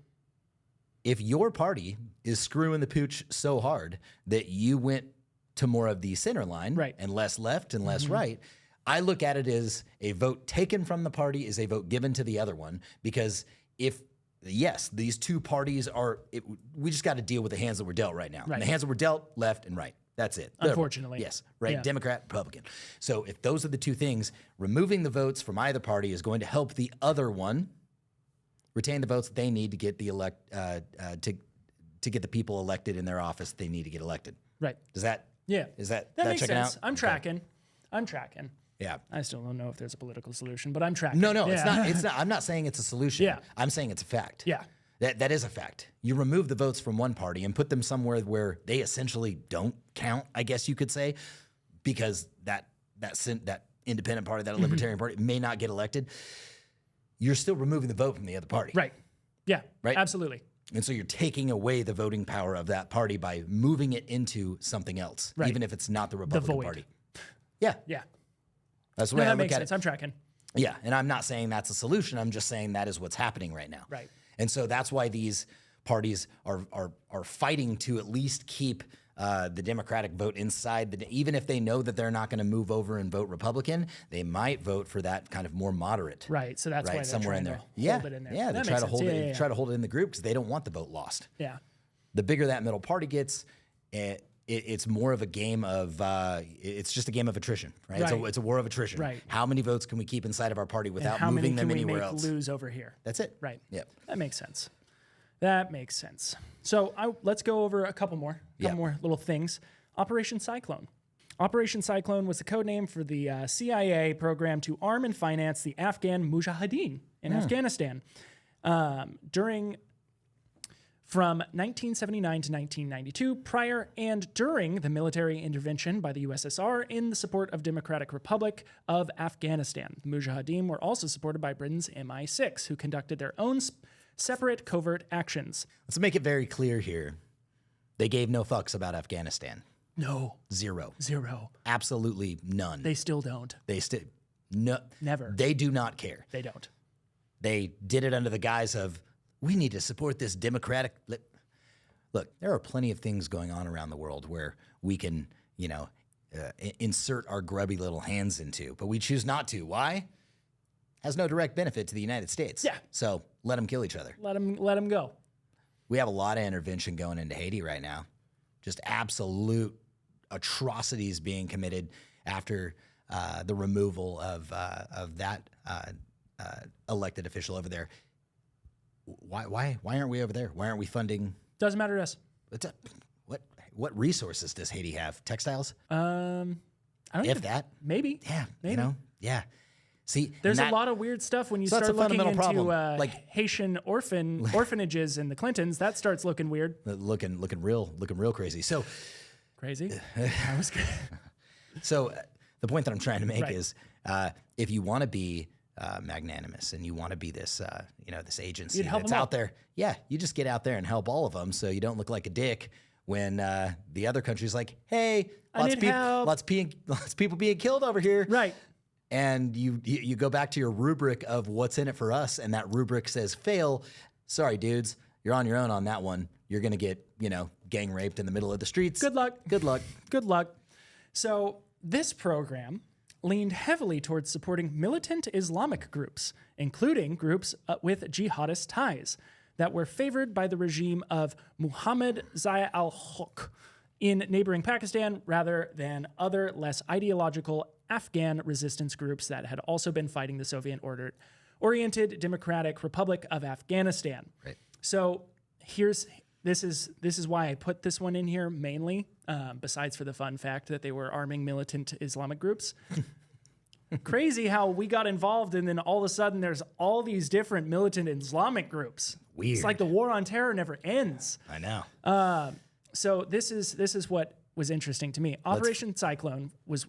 party is screwing the pooch so hard that you went to more of the center line and less left and less right, I look at it as a vote taken from the party is a vote given to the other one, because yes, these two parties we just got to deal with the hands that we're dealt right now. And the hands that we're dealt, left and right. That's it. Unfortunately. Yes, right. Yeah. Democrat, Republican. So if those are the two things, removing the votes from either party is going to help the other one retain the votes that they need to get the to get the people elected in their office they need to get elected. Right. Does that? Yeah. Is that makes checking sense? out? I'm tracking. I'm tracking. Yeah. I still don't know if there's a political solution, but I'm tracking. No, it's not. It's not. I'm not saying it's a solution. Yeah. I'm saying it's a fact. Yeah. That is a fact. You remove the votes from one party and put them somewhere where they essentially don't count, I guess you could say, because that independent party, that libertarian party may not get elected. You're still removing the vote from the other party. Right. Yeah. Right. Absolutely. And so you're taking away the voting power of that party by moving it into something else, even if it's not the Republican Party. Yeah. Yeah. That's the way I look makes at sense. it. I'm tracking. Yeah. And I'm not saying that's a solution. I'm just saying that is what's happening right now. Right. And so that's why these parties are fighting to at least keep the Democratic vote inside. Even if they know that they're not going to move over and vote Republican, they might vote for that kind of more moderate. Right. So that's why they're somewhere trying in there. To hold it in there. Yeah. They try to hold it. Try to hold it in the group because they don't want the vote lost. Yeah. The bigger that middle party gets, it's more of a game of it's just a game of attrition, right? It's a war of attrition. Right. How many votes can we keep inside of our party without how moving many them can anywhere we make else? Lose over here. That's it. Right. Yeah. That makes sense. That makes sense. So let's go over a couple more little things. Operation Cyclone. Operation Cyclone was the code name for the CIA program to arm and finance the Afghan Mujahideen in Afghanistan from 1979 to 1992, prior and during the military intervention by the USSR in the support of Democratic Republic of Afghanistan. The Mujahideen were also supported by Britain's MI6, who conducted their own separate covert actions. Let's make it very clear here. They gave no fucks about Afghanistan. No. Zero. Absolutely none. They still don't. Never. They do not care. They don't. They did it under the guise of, we need to support this democratic. Look, there are plenty of things going on around the world where we can, insert our grubby little hands into, but we choose not to. Why? Has no direct benefit to the United States. Yeah. So let them kill each other. Let them go. We have a lot of intervention going into Haiti right now. Just absolute atrocities being committed after the removal of that elected official over there. Why aren't we over there? Why aren't we funding? Doesn't matter to us. What resources does Haiti have? Textiles? I don't If know. that? Maybe. Yeah. Maybe. You know? Yeah. See, There's a lot of weird stuff when you that's start a looking fundamental into problem. Like Haitian orphanages in the Clintons. That starts looking weird. looking real crazy. So Crazy. I was good. So the point that I'm trying to make Right. is, if you want to be magnanimous and you want to be this, this agency You'd help that's them out out. there, yeah, you just get out there and help all of them, so you don't look like a dick when the other country's like, hey, I need help. lots of people being killed over here, Right. And you go back to your rubric of what's in it for us, and that rubric says fail. Sorry, dudes, you're on your own on that one. You're gonna get gang raped in the middle of the streets. Good luck. Good luck. Good luck. So this program leaned heavily towards supporting militant Islamic groups, including groups with jihadist ties that were favored by the regime of Muhammad Zia al-Haq in neighboring Pakistan rather than other less ideological Afghan resistance groups that had also been fighting the Soviet-oriented Democratic Republic of Afghanistan. Right. So this is why I put this one in here mainly, besides for the fun fact that they were arming militant Islamic groups. Crazy how we got involved and then all of a sudden there's all these different militant Islamic groups. Weird. It's like the war on terror never ends. I know. So this is what was interesting to me. Operation Cyclone was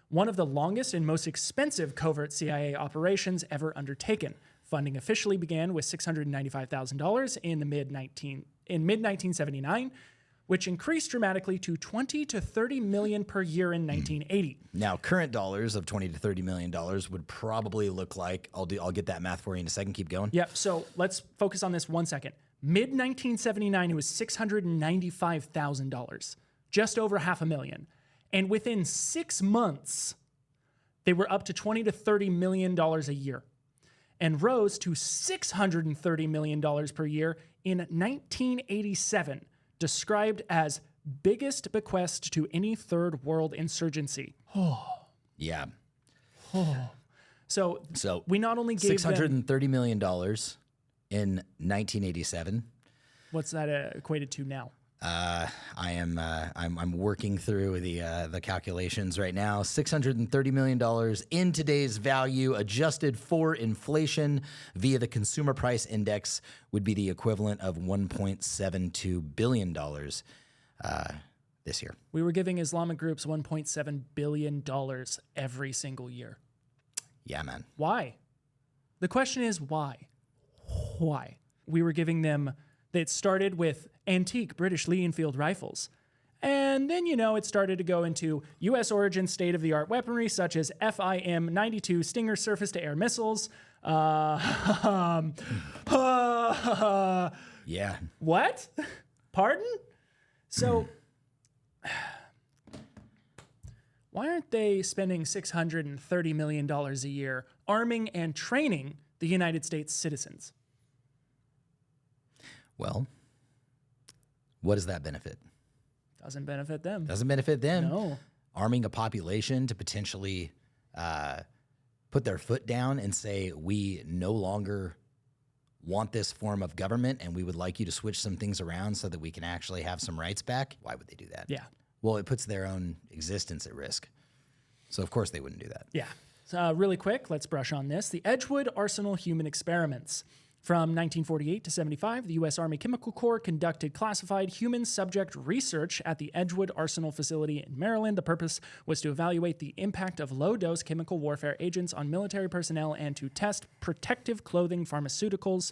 one of the longest and most expensive covert CIA operations ever undertaken. Funding officially began with $695,000 in mid-1979, which increased dramatically to 20 to 30 million per year in 1980. Now, current dollars of 20 to 30 million dollars would probably look like I'll get that math for you in a second. Keep going. Yep. So let's focus on this 1 second. Mid 1979, it was $695,000, just over $500,000, and within 6 months, they were up to 20 to 30 million dollars a year, and rose to $630 million per year in 1987. Described as biggest bequest to any third world insurgency. Yeah. So we not only gave $630 million in 1987. What's that equated to now? I'm working through the calculations right now. $630 million in today's value, adjusted for inflation via the Consumer Price Index, would be the equivalent of $1.72 billion this year. We were giving Islamic groups $1.7 billion every single year. Yeah, man. Why? The question is why? Why? We were giving them, it started with antique British Lee Enfield rifles. And then, it started to go into U.S. origin state-of-the-art weaponry such as FIM-92 Stinger surface-to-air missiles. Yeah. What? Pardon? So, why aren't they spending $630 million a year arming and training the United States citizens? Well, what does that benefit? Doesn't benefit them. Doesn't benefit them. No. Arming a population to potentially put their foot down and say, we no longer want this form of government and we would like you to switch some things around so that we can actually have some rights back. Why would they do that? Yeah. Well, it puts their own existence at risk. So, of course, they wouldn't do that. Yeah. So, really quick, let's brush on this. The Edgewood Arsenal Human Experiments. From 1948 to 75, the U.S. Army Chemical Corps conducted classified human subject research at the Edgewood Arsenal facility in Maryland. The purpose was to evaluate the impact of low-dose chemical warfare agents on military personnel and to test protective clothing, pharmaceuticals,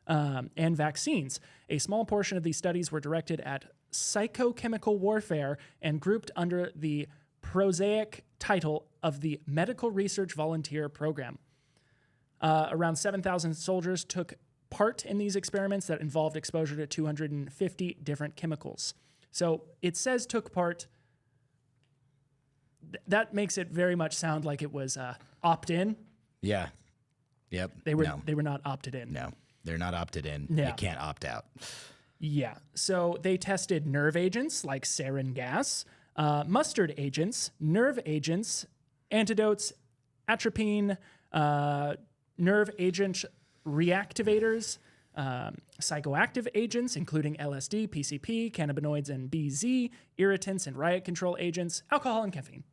and vaccines. A small portion of these studies were directed at psychochemical warfare and grouped under the prosaic title of the Medical Research Volunteer Program. Around 7,000 soldiers took part in these experiments that involved exposure to 250 different chemicals. So it says took part. That makes it very much sound like it was opt-in. Yeah. Yep. They were not opted in. No, they're not opted in. Yeah. You can't opt out. Yeah. So they tested nerve agents like sarin gas, mustard agents, nerve agents, antidotes, atropine, nerve agent reactivators, psychoactive agents, including LSD, PCP, cannabinoids, and BZ, irritants and riot control agents, alcohol, and caffeine.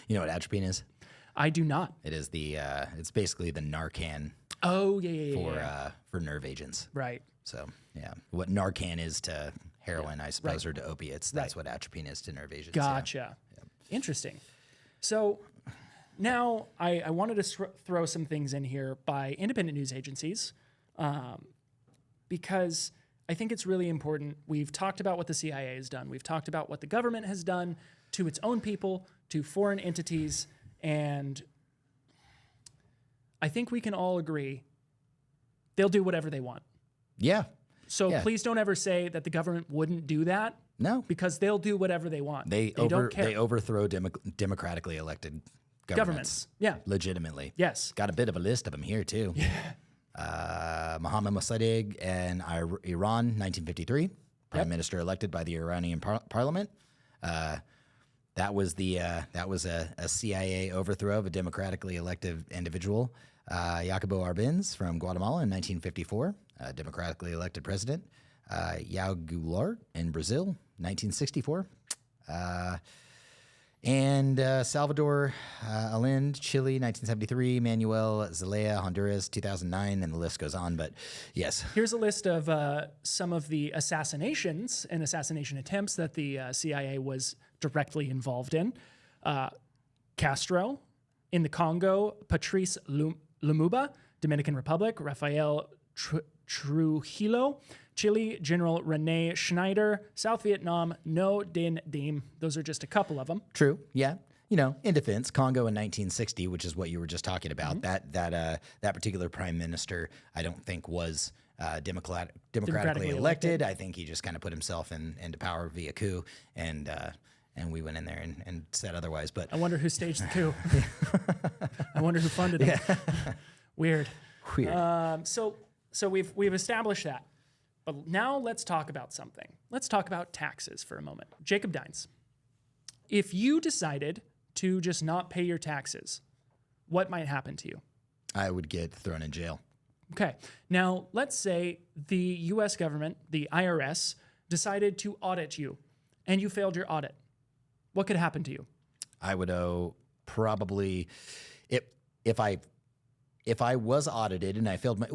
You know what atropine is? I do not. It is it's basically the Narcan Oh, yeah. for nerve agents. Right. So, yeah. What Narcan is to heroin, I suppose, or to opiates, that's what atropine is to nerve agents. Gotcha. Yeah. Interesting. So now I wanted to throw some things in here by independent news agencies because I think it's really important. We've talked about what the CIA has done. We've talked about what the government has done to its own people, to foreign entities, and I think we can all agree they'll do whatever they want. Yeah. So please don't ever say that the government wouldn't do that. No. Because they'll do whatever they want. They don't care. They overthrow democratically elected governments. Yeah. Legitimately. Yes. Got a bit of a list of them here, too. Yeah. Mohammad Mossadegh in Iran, 1953. Prime Minister elected by the Iranian parliament. That was a CIA overthrow of a democratically elected individual. Jacobo Arbenz from Guatemala in 1954, democratically elected president. Yao Goulart in Brazil, 1964. And Salvador Allende, Chile, 1973. Manuel Zelaya, Honduras, 2009, and the list goes on. But yes. Here's a list of some of the assassinations and assassination attempts that the CIA was directly involved in. Castro in the Congo, Patrice Lumumba, Dominican Republic, Rafael Trujillo, Chile, General Rene Schneider, South Vietnam, Ngo Dinh Diem. Those are just a couple of them. True, yeah. You know, in defense, Congo in 1960, which is what you were just talking about, that particular prime minister, I don't think was democratically elected. I think he just kind of put himself into power via coup, and we went in there and said otherwise. But I wonder who staged the coup. I wonder who funded it. Weird. So we've established that. But now let's talk about something. Let's talk about taxes for a moment. Jacob Dines, if you decided to just not pay your taxes, what might happen to you? I would get thrown in jail. Okay. Now, let's say the U.S. government, the IRS, decided to audit you, and you failed your audit. What could happen to you? I would owe probably, if I was audited and I failed my,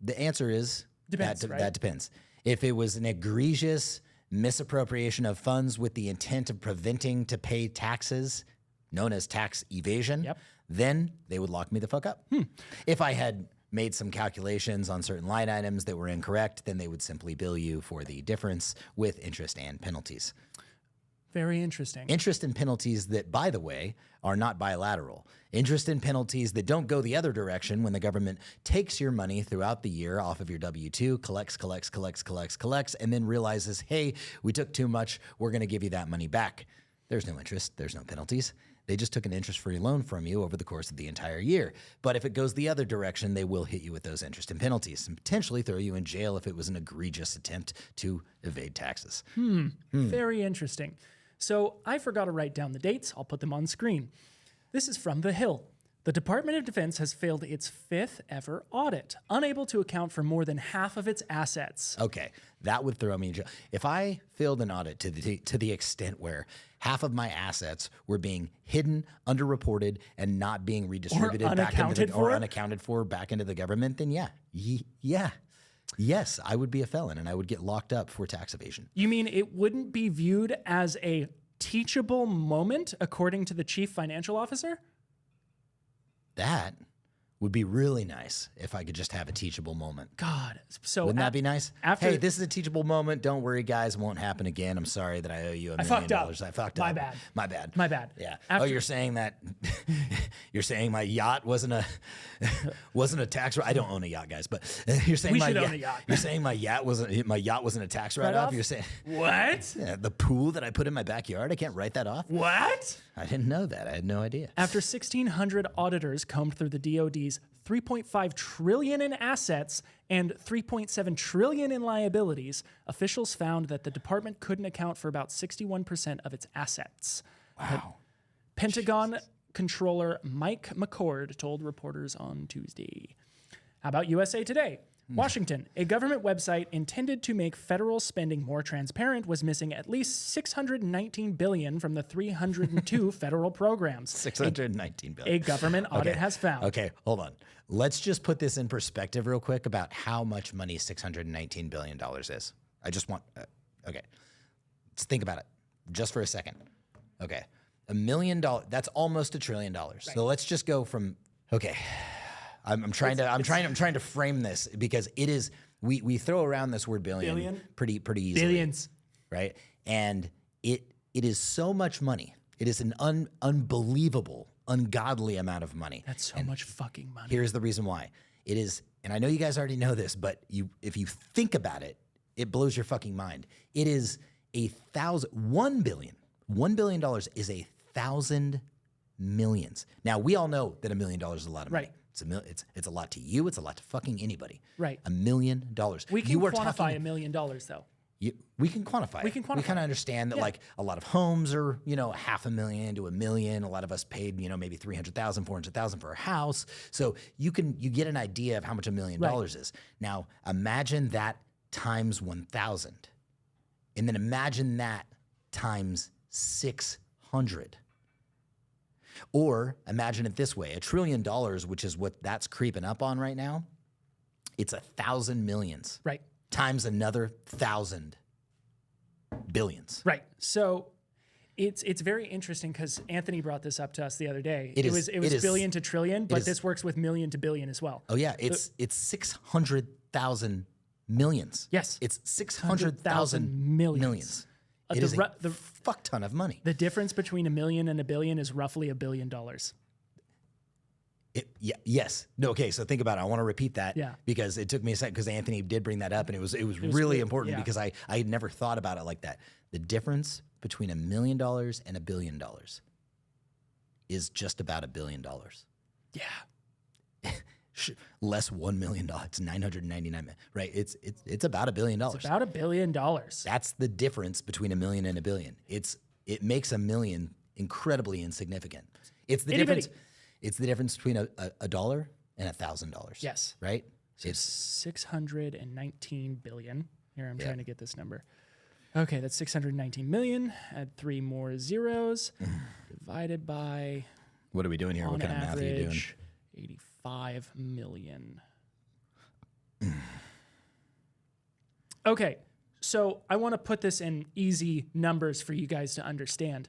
the answer is, Depends, that, right? That depends. If it was an egregious misappropriation of funds with the intent of preventing to pay taxes, known as tax evasion, then they would lock me the fuck up. If I had made some calculations on certain line items that were incorrect, then they would simply bill you for the difference with interest and penalties. Very interesting. Interest and penalties that, by the way, are not bilateral. Interest and penalties that don't go the other direction when the government takes your money throughout the year off of your W-2, collects, and then realizes, hey, we took too much, we're going to give you that money back. There's no interest, there's no penalties. They just took an interest-free loan from you over the course of the entire year. But if it goes the other direction, they will hit you with those interest and penalties and potentially throw you in jail if it was an egregious attempt to evade taxes. Very interesting. So I forgot to write down the dates. I'll put them on screen. This is from The Hill. The Department of Defense has failed its 5th ever audit, unable to account for more than half of its assets. Okay, that would throw me in jail. If I failed an audit to the extent where half of my assets were being hidden, underreported, and not being redistributed unaccounted for back into the government, then yes, I would be a felon and I would get locked up for tax evasion. You mean it wouldn't be viewed as a teachable moment, according to the chief financial officer? That would be really nice if I could just have a teachable moment. God. So wouldn't that be nice? After, hey, this is a teachable moment. Don't worry, guys. It won't happen again. I'm sorry that I owe you $1 million. I fucked up. My bad. My bad. Yeah. You're saying that you're saying my yacht wasn't a tax write. I don't own a yacht, guys, but you're saying we should own a yacht. You're saying my yacht wasn't a tax write-off? You're saying what? Yeah, the pool that I put in my backyard, I can't write that off? What? I didn't know that. I had no idea. After 1,600 auditors combed through the DoD's $3.5 trillion in assets and $3.7 trillion in liabilities, officials found that the department couldn't account for about 61% of its assets. Wow. Pentagon controller Mike McCord told reporters on Tuesday. How about USA Today? Washington, a government website intended to make federal spending more transparent, was missing at least $619 billion from the 302 federal programs. $619 billion. A government audit has found. Okay, hold on. Let's just put this in perspective real quick about how much money $619 billion is. I just want, okay. Let's think about it just for a second. Okay. $1 million, that's almost $1 trillion. Right. So let's just go from, okay. I'm trying to frame this because it is, we throw around this word billion. pretty easily. Billions. Right? And it is so much money. It is an unbelievable, ungodly amount of money. That's so much fucking money. Here's the reason why. It is, and I know you guys already know this, but if you think about it, it blows your fucking mind. It is $1 billion. $1 billion is 1,000 millions. Now, we all know that $1 million is a lot of money. Right. It's a lot to you. It's a lot to fucking anybody. Right. $1 million. We can quantify $1 million though. We can quantify. We can quantify. We kind of understand that, like, a lot of homes are, $500,000 to $1 million. A lot of us paid, maybe $300,000, $400,000 for a house. So you get an idea of how much $1 million is. Now imagine that times 1,000, and then imagine that times 600. Or imagine it this way: $1 trillion, which is what that's creeping up on right now. It's 1,000 millions. Right. Times another 1,000 billions. Right. So it's very interesting because Anthony brought this up to us the other day. It was billion to trillion, but this works with million to billion as well. Oh yeah, it's 600,000 millions. Yes. It's 600,000 millions. It is a fuck ton of money. The difference between $1 million and $1 billion is roughly $1 billion. Yes. No. Okay. So think about it. I want to repeat that. Yeah. Because it took me a second because Anthony did bring that up, and it was really important because I had never thought about it like that. The difference between $1 million and $1 billion is just about $1 billion. Yeah. Less $1 million. It's 999 million. Right. It's about $1 billion. It's about $1 billion. That's the difference between $1 million and $1 billion. It makes $1 million incredibly insignificant. It's the difference. It's the difference between a dollar and $1,000. Yes. Right? So it's 619 billion. Here, I'm trying to get this number. Okay, that's 619 million. Add 3 more zeros. Divided by... What are we doing here? What kind of math are you doing? 85 million. Okay, so I want to put this in easy numbers for you guys to understand.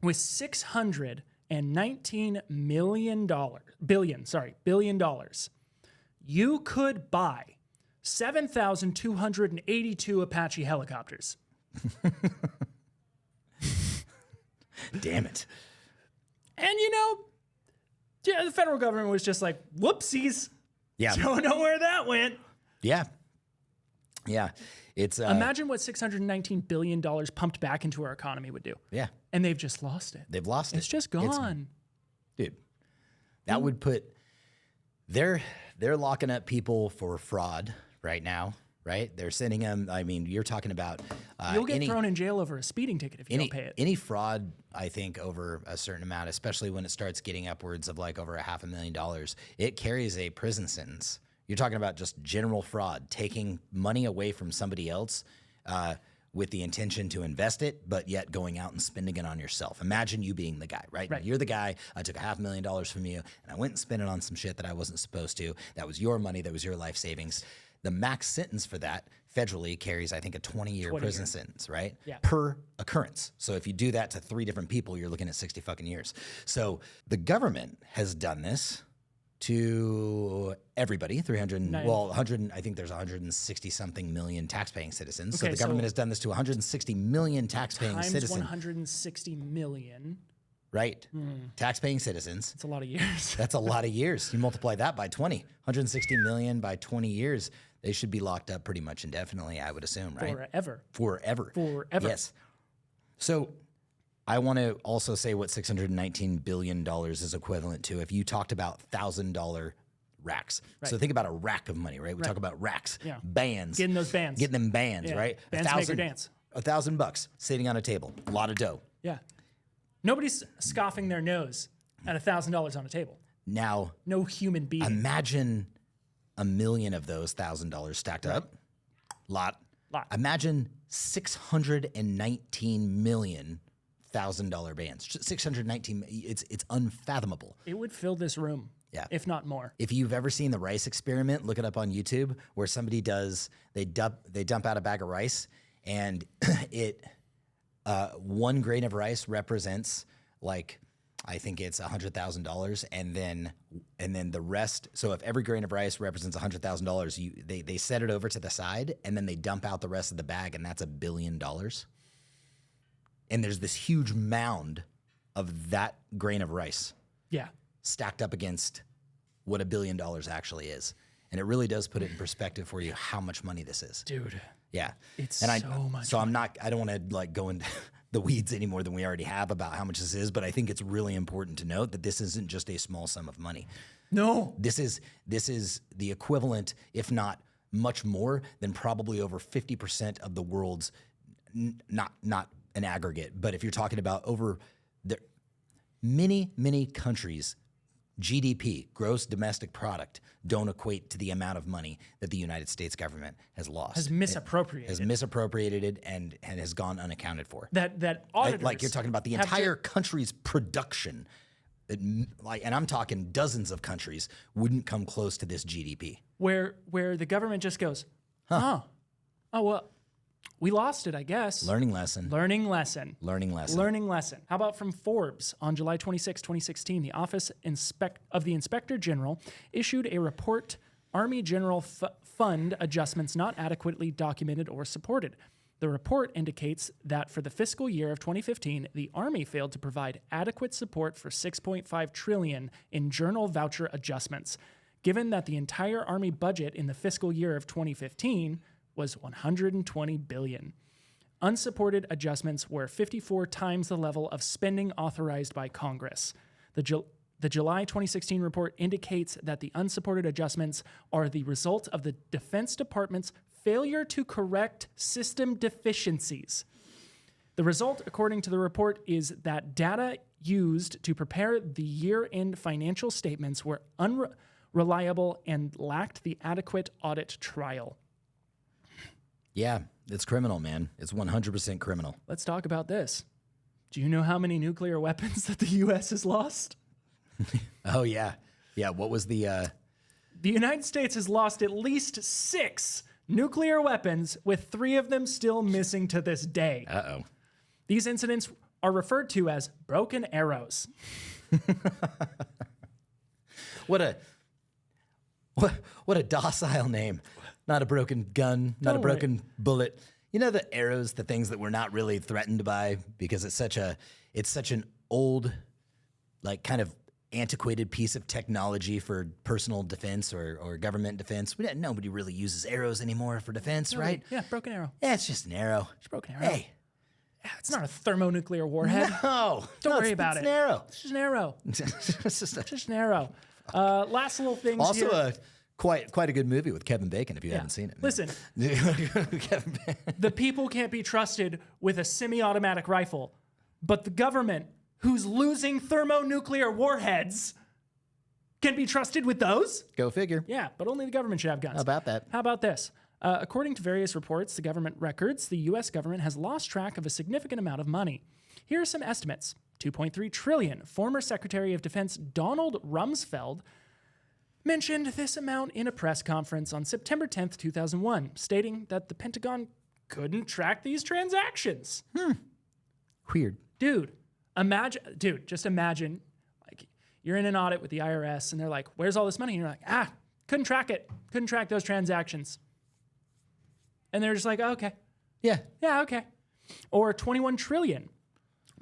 With $619 billion, you could buy 7,282 Apache helicopters. Damn it. And the federal government was just like, whoopsies. Yeah. Don't know where that went. Yeah. Yeah. It's imagine what $619 billion pumped back into our economy would do. Yeah. And they've just lost it. They've lost it. It's just gone. Dude, that would put, they're locking up people for fraud right now, right? They're sending them, I mean, you're talking about... You'll get thrown in jail over a speeding ticket if you don't pay it. Any fraud, I think, over a certain amount, especially when it starts getting upwards of like over $500,000, it carries a prison sentence. You're talking about just general fraud, taking money away from somebody else with the intention to invest it, but yet going out and spending it on yourself. Imagine you being the guy, right? You're the guy. I took $500,000 from you, and I went and spent it on some shit that I wasn't supposed to. That was your money. That was your life savings. The max sentence for that federally carries, I think, a 20-year prison sentence, right? Yeah. Per occurrence. So if you do that to 3 different people, you're looking at 60 fucking years. So the government has done this to everybody, 100, I think there's 160 something million taxpaying citizens. Okay, so the government has done this to 160 million taxpaying citizens. 160 million. Right. Taxpaying citizens. That's a lot of years. That's a lot of years. You multiply that by 20. 160 million by 20 years. They should be locked up pretty much indefinitely, I would assume, right? Forever. Yes. So I want to also say what $619 billion is equivalent to. If you talked about $1,000 racks. So think about a rack of money, right? We talk about racks, Yeah. bands. Getting those bands. Getting them bands, Yeah. right? Bands make her dance. $1,000 sitting on a table. A lot of dough. Yeah. Nobody's scoffing their nose at $1,000 on a table. Now, No human being. imagine a million of those $1,000 stacked up. Lot. Imagine 619 million $1,000 bands. 619. It's unfathomable. It would fill this room. Yeah. If not more. If you've ever seen the rice experiment, look it up on YouTube, where somebody they dump out a bag of rice, and one grain of rice represents like, I think it's $100,000, and then the rest. So if every grain of rice represents $100,000, they set it over to the side, and then they dump out the rest of the bag, and that's $1 billion. And there's this huge mound of that grain of rice. Yeah. Stacked up against what $1 billion actually is. And it really does put it in perspective for you how much money this is. Dude. Yeah. It's so much. So I don't want to like go into the weeds any more than we already have about how much this is, but I think it's really important to note that this isn't just a small sum of money. No. This is the equivalent, if not much more, than probably over 50% of the world's, not an aggregate, but if you're talking about over many countries, GDP, gross domestic product, don't equate to the amount of money that the United States government has lost. Has misappropriated. Has misappropriated it and has gone unaccounted for. That auditors Like you're talking about the entire country's production, and I'm talking dozens of countries wouldn't come close to this GDP. Where the government just goes, oh well, we lost it, I guess. Learning lesson. How about from Forbes? On July 26, 2016, the Office of the Inspector General issued a report, Army General Fund Adjustments Not Adequately Documented or Supported. The report indicates that for the fiscal year of 2015, the Army failed to provide adequate support for $6.5 trillion in journal voucher adjustments, given that the entire Army budget in the fiscal year of 2015 was $120 billion. Unsupported adjustments were 54 times the level of spending authorized by Congress. The July 2016 report indicates that the unsupported adjustments are the result of the Defense Department's failure to correct system deficiencies. The result, according to the report, is that data used to prepare the year-end financial statements were unreliable and lacked the adequate audit trail. Yeah, it's criminal, man. It's 100% criminal. Let's talk about this. Do you know how many nuclear weapons that the U.S. has lost? Oh, yeah. Yeah, what was the... The United States has lost at least 6 nuclear weapons, with 3 of them still missing to this day. Uh-oh. These incidents are referred to as broken arrows. What a docile name. Not a broken gun, not a broken bullet. You know, the arrows, the things that we're not really threatened by because it's such an old, like kind of antiquated piece of technology for personal defense or government defense. Nobody really uses arrows anymore for defense, right? Yeah, broken arrow. Yeah, it's just an arrow. It's a broken arrow. Hey. Yeah, it's not a thermonuclear warhead. No. Don't worry about it. It's an arrow. It's just an arrow. It's just an arrow. Last little things also here. Quite a good movie with Kevin Bacon if you haven't seen it. Listen, the people can't be trusted with a semi-automatic rifle, but the government, who's losing thermonuclear warheads, can be trusted with those? Go figure. Yeah, but only the government should have guns. How about that? How about this? According to various reports, the government records, the U.S. government has lost track of a significant amount of money. Here are some estimates. $2.3 trillion. Former Secretary of Defense Donald Rumsfeld mentioned this amount in a press conference on September 10th, 2001, stating that the Pentagon couldn't track these transactions. Weird. Just imagine, like, you're in an audit with the IRS and they're like, where's all this money? And you're like, couldn't track it. Couldn't track those transactions. And they're just like, okay. Yeah, okay. Or $21 trillion.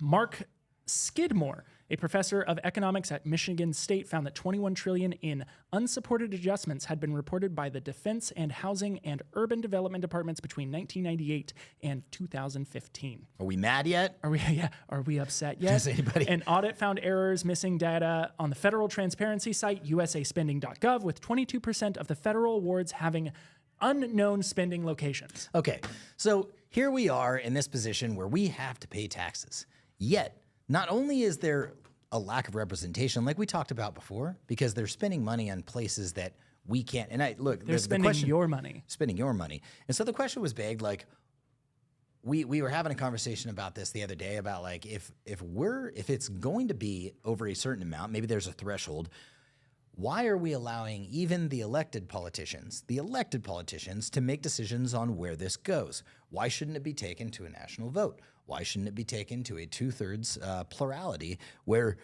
Mark Skidmore, A professor of economics at Michigan State found that $21 trillion in unsupported adjustments had been reported by the Defense and Housing and Urban Development Departments between 1998 and 2015. Are we mad yet? Are we upset yet? Does anybody? An audit found errors, missing data on the federal transparency site usaspending.gov, with 22% of the federal awards having unknown spending locations. Okay, so here we are in this position where we have to pay taxes. Yet, not only is there a lack of representation, like we talked about before, because they're spending money on places that we can't. And they're spending your money. Spending your money. And so the question was begged, like, we were having a conversation about this the other day about like if it's going to be over a certain amount, maybe there's a threshold. Why are we allowing even the elected politicians to make decisions on where this goes? Why shouldn't it be taken to a national vote? Why shouldn't it be taken to a 2/3 plurality where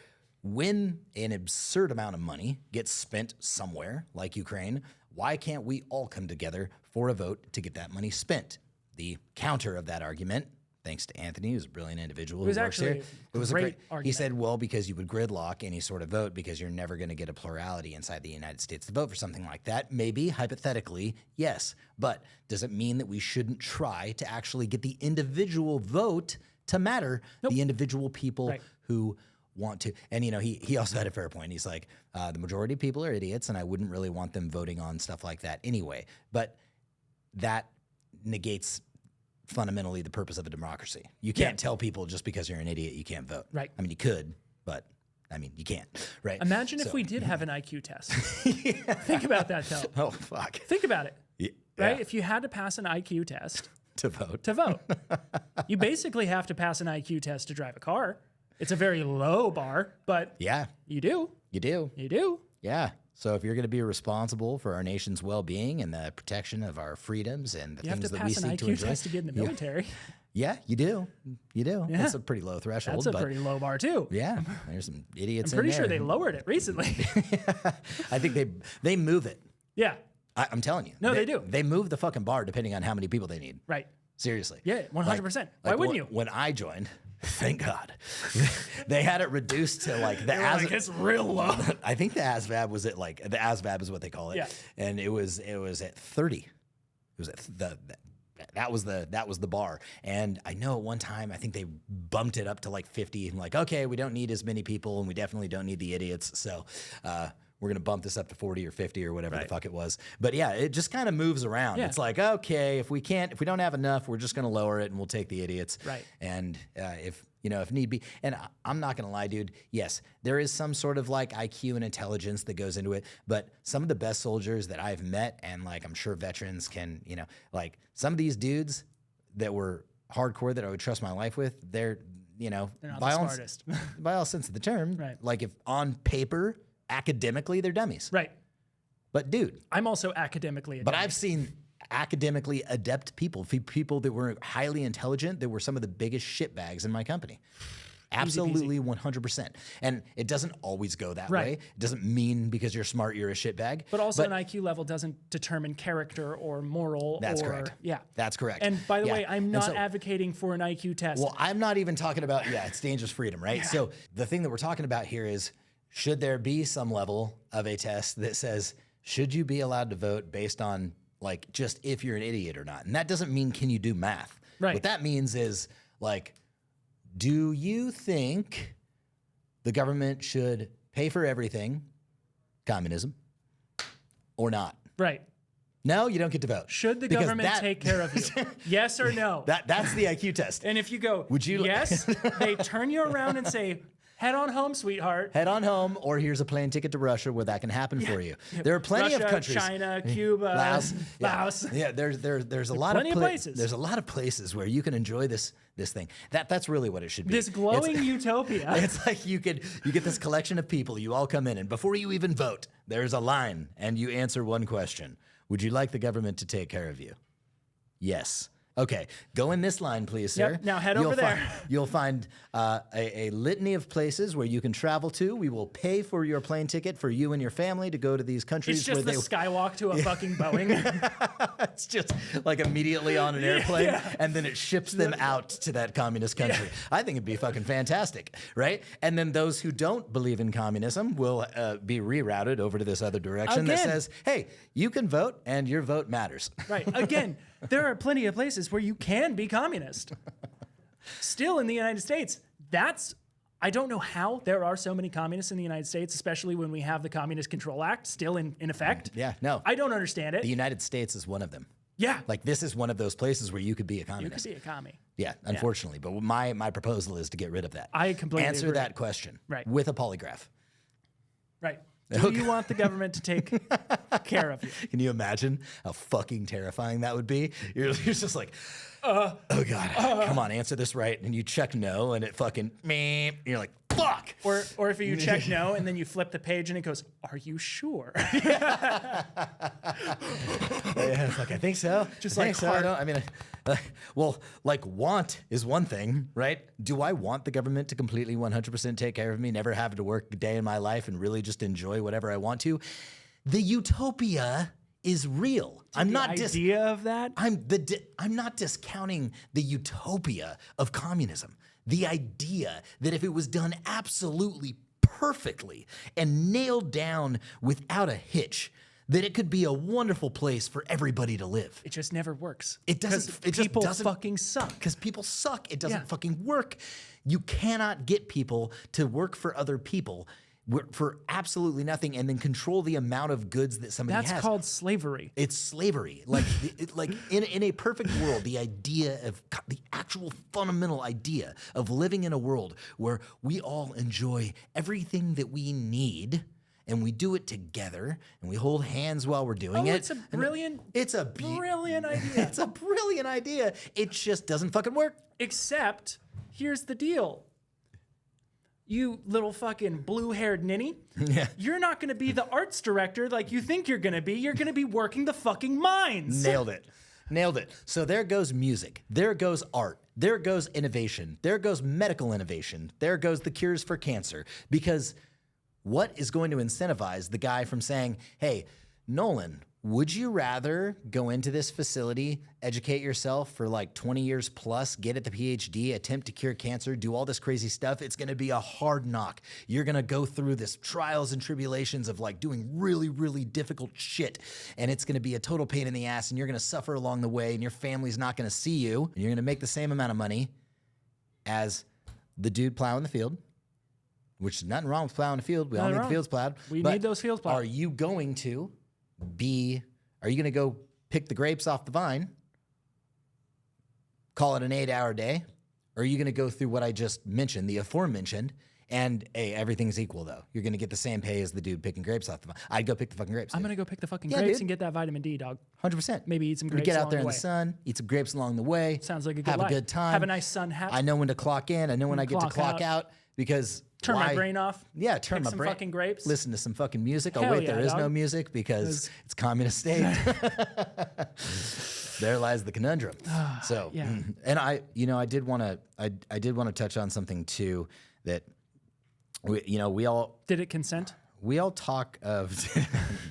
when an absurd amount of money gets spent somewhere like Ukraine, why can't we all come together for a vote to get that money spent? The counter of that argument, thanks to Anthony, who's a brilliant individual who works here. It was a great argument. He said, well, because you would gridlock any sort of vote because you're never going to get a plurality inside the United States to vote for something like that. Maybe, hypothetically, yes. But does it mean that we shouldn't try to actually get the individual vote to matter? Nope. The individual people Right. who want to. And, he also had a fair point. He's like, the majority of people are idiots, and I wouldn't really want them voting on stuff like that anyway. But that negates fundamentally the purpose of a democracy. You can't tell people just because you're an idiot you can't vote. Right. I mean, you could, but you can't. Right. Imagine if we did have an IQ test. Think about that, though. Oh, fuck. Think about it. Yeah. Right? If you had to pass an IQ test To vote. to vote, you basically have to pass an IQ test to drive a car. It's a very low bar, but Yeah. you do. You do. You do. Yeah. So if you're going to be responsible for our nation's well-being and the protection of our freedoms and the You have things to that we pass an seek to IQ enjoy. test to get in the military. Yeah, you do. You do. Yeah. That's a pretty low threshold. That's a but pretty low bar, too. yeah, there's some idiots I'm pretty in sure there. they lowered it recently. I think they move it. Yeah. I'm telling you. No, they do. They move the fucking bar depending on how many people they need. Right. Seriously. Yeah, 100%. Why wouldn't you? When I joined, thank God, they had it reduced to like the it's real low. I think the ASVAB was at like the ASVAB is what they call it. Yeah. And it was at 30. It was at that was the bar. And I know at one time I think they bumped it up to like 50 and like, okay, we don't need as many people and we definitely don't need the idiots. So we're going to bump this up to 40 or 50 or whatever the fuck it was. But yeah, it just kind of moves around. Yeah. It's like, okay, if we don't have enough, we're just going to lower it and we'll take the idiots. Right. And if need be, and I'm not going to lie, dude, yes, there is some sort of like IQ and intelligence that goes into it, but some of the best soldiers that I've met, and like I'm sure veterans can, like some of these dudes that were hardcore that I would trust my life with, they're not by the all, smartest. by all sense of the term, Right. like if on paper, academically, they're dummies. Right. But dude, I'm also academically but adept. I've seen academically adept people that were highly intelligent, that were some of the biggest shitbags in my company. Absolutely 100%. And it doesn't always go that Right. way. It doesn't mean because you're smart, you're a shitbag. But also an IQ level doesn't determine character or moral. That's or, correct. Yeah. That's correct. And by the way, I'm And not so- advocating for an IQ test. Well, I'm not even talking about, it's dangerous freedom, right? Yeah. So the thing that we're talking about here is, should there be some level of a test that says, should you be allowed to vote based on like just if you're an idiot or not? And that doesn't mean can you do math. Right. What that means is like, do you think the government should pay for everything, communism, or not? Right. No, you don't get to vote. Should the Because government that- take care of you? Yes or no? That's the IQ test. And if you go, Would you- yes, they turn you around and say, head on home, sweetheart. Head on home, or here's a plane ticket to Russia where that can happen for you. There are plenty Russia, of countries. China, Cuba, Laos. Yeah, there's a lot plenty of of places. There's a lot of places where you can enjoy this thing. That's really what it should be. This glowing utopia. It's like you get this collection of people. You all come in, and before you even vote, there's a line, and you answer one question: would you like the government to take care of you? Yes. Okay, go in this line, please, sir. Yep, now head over there. You'll find a litany of places where you can travel to. We will pay for your plane ticket for you and your family to go to these countries. It's just the skywalk to a fucking Boeing. It's just like immediately on an airplane, and then it ships them out to that communist country. I think it'd be fucking fantastic, right? And then those who don't believe in communism will be rerouted over to this other direction that says, hey, you can vote, and your vote matters. Right. Again, there are plenty of places where you can be communist. Still in the United States, I don't know how there are so many communists in the United States, especially when we have the Communist Control Act still in effect. Yeah, no. I don't understand it. The United States is one of them. Yeah. Like, this is one of those places where you could be a You communist. could be a commie. Yeah, unfortunately. But my proposal is to get rid of that. I completely Answer agree. that question Right. with a polygraph. Right. Do you want the government to take care of you? Can you imagine how fucking terrifying that would be? You're just like, oh God, come on, answer this right. And you check no, and it fucking, meh. You're like, fuck. Or if you check no, and then you flip the page, and it goes, are you sure? Yeah, it's like, I think so. Just I like think so. I mean, well, like, want is one thing, right? Do I want the government to completely 100% take care of me, never have to work a day in my life, and really just enjoy whatever I want to? The utopia is real. I'm not idea of that. I'm not discounting the utopia of communism. The idea that if it was done absolutely perfectly and nailed down without a hitch, that it could be a wonderful place for everybody to live. It just never works. It doesn't. It people just doesn't, fucking suck. Because people suck. It doesn't Yeah. fucking work. You cannot get people to work for other people for absolutely nothing and then control the amount of goods that somebody has. That's called slavery. It's slavery. Like, in a perfect world, the idea of the actual fundamental idea of living in a world where we all enjoy everything that we need, and we do it together, and we hold hands while we're doing it. It's a brilliant, brilliant idea. It's a brilliant idea. It just doesn't fucking work. Except, here's the deal. You little fucking blue-haired ninny, you're not going to be the arts director like you think you're going to be. You're going to be working the fucking mines. Nailed it. Nailed it. So there goes music. There goes art. There goes innovation. There goes medical innovation. There goes the cures for cancer. Because what is going to incentivize the guy from saying, hey, Nolan, would you rather go into this facility, educate yourself for like 20 years plus, get at the PhD, attempt to cure cancer, do all this crazy stuff? It's going to be a hard knock. You're going to go through this trials and tribulations of like doing really, really difficult shit. And it's going to be a total pain in the ass, and you're going to suffer along the way, and your family's not going to see you, and you're going to make the same amount of money as the dude plowing the field. Which is nothing wrong with plowing the field. We all need the fields plowed. We But need those fields plowed. Are you going to go pick the grapes off the vine, call it an 8-hour day? Or are you going to go through what I just mentioned, the aforementioned, and hey, everything's equal though. You're going to get the same pay as the dude picking grapes off the vine. I'd go pick the fucking grapes. I'm going to go pick the fucking Yeah, grapes dude. and get that vitamin D, dog. 100%. Maybe eat some We grapes get out along there the in way. the sun, eat some grapes along the way. Sounds like a good Have life. a good time. Have a nice sun hat. I know when to clock in. I know when I get to Clock clock out because Turn my why- brain off. Yeah, turn pick my some brain. fucking grapes. Listen to some fucking music. Hell Oh wait, yeah, there is no dog. music because it's communist state. There lies the conundrum. So, yeah. and I did want to touch on something too that we all Did it consent? talk of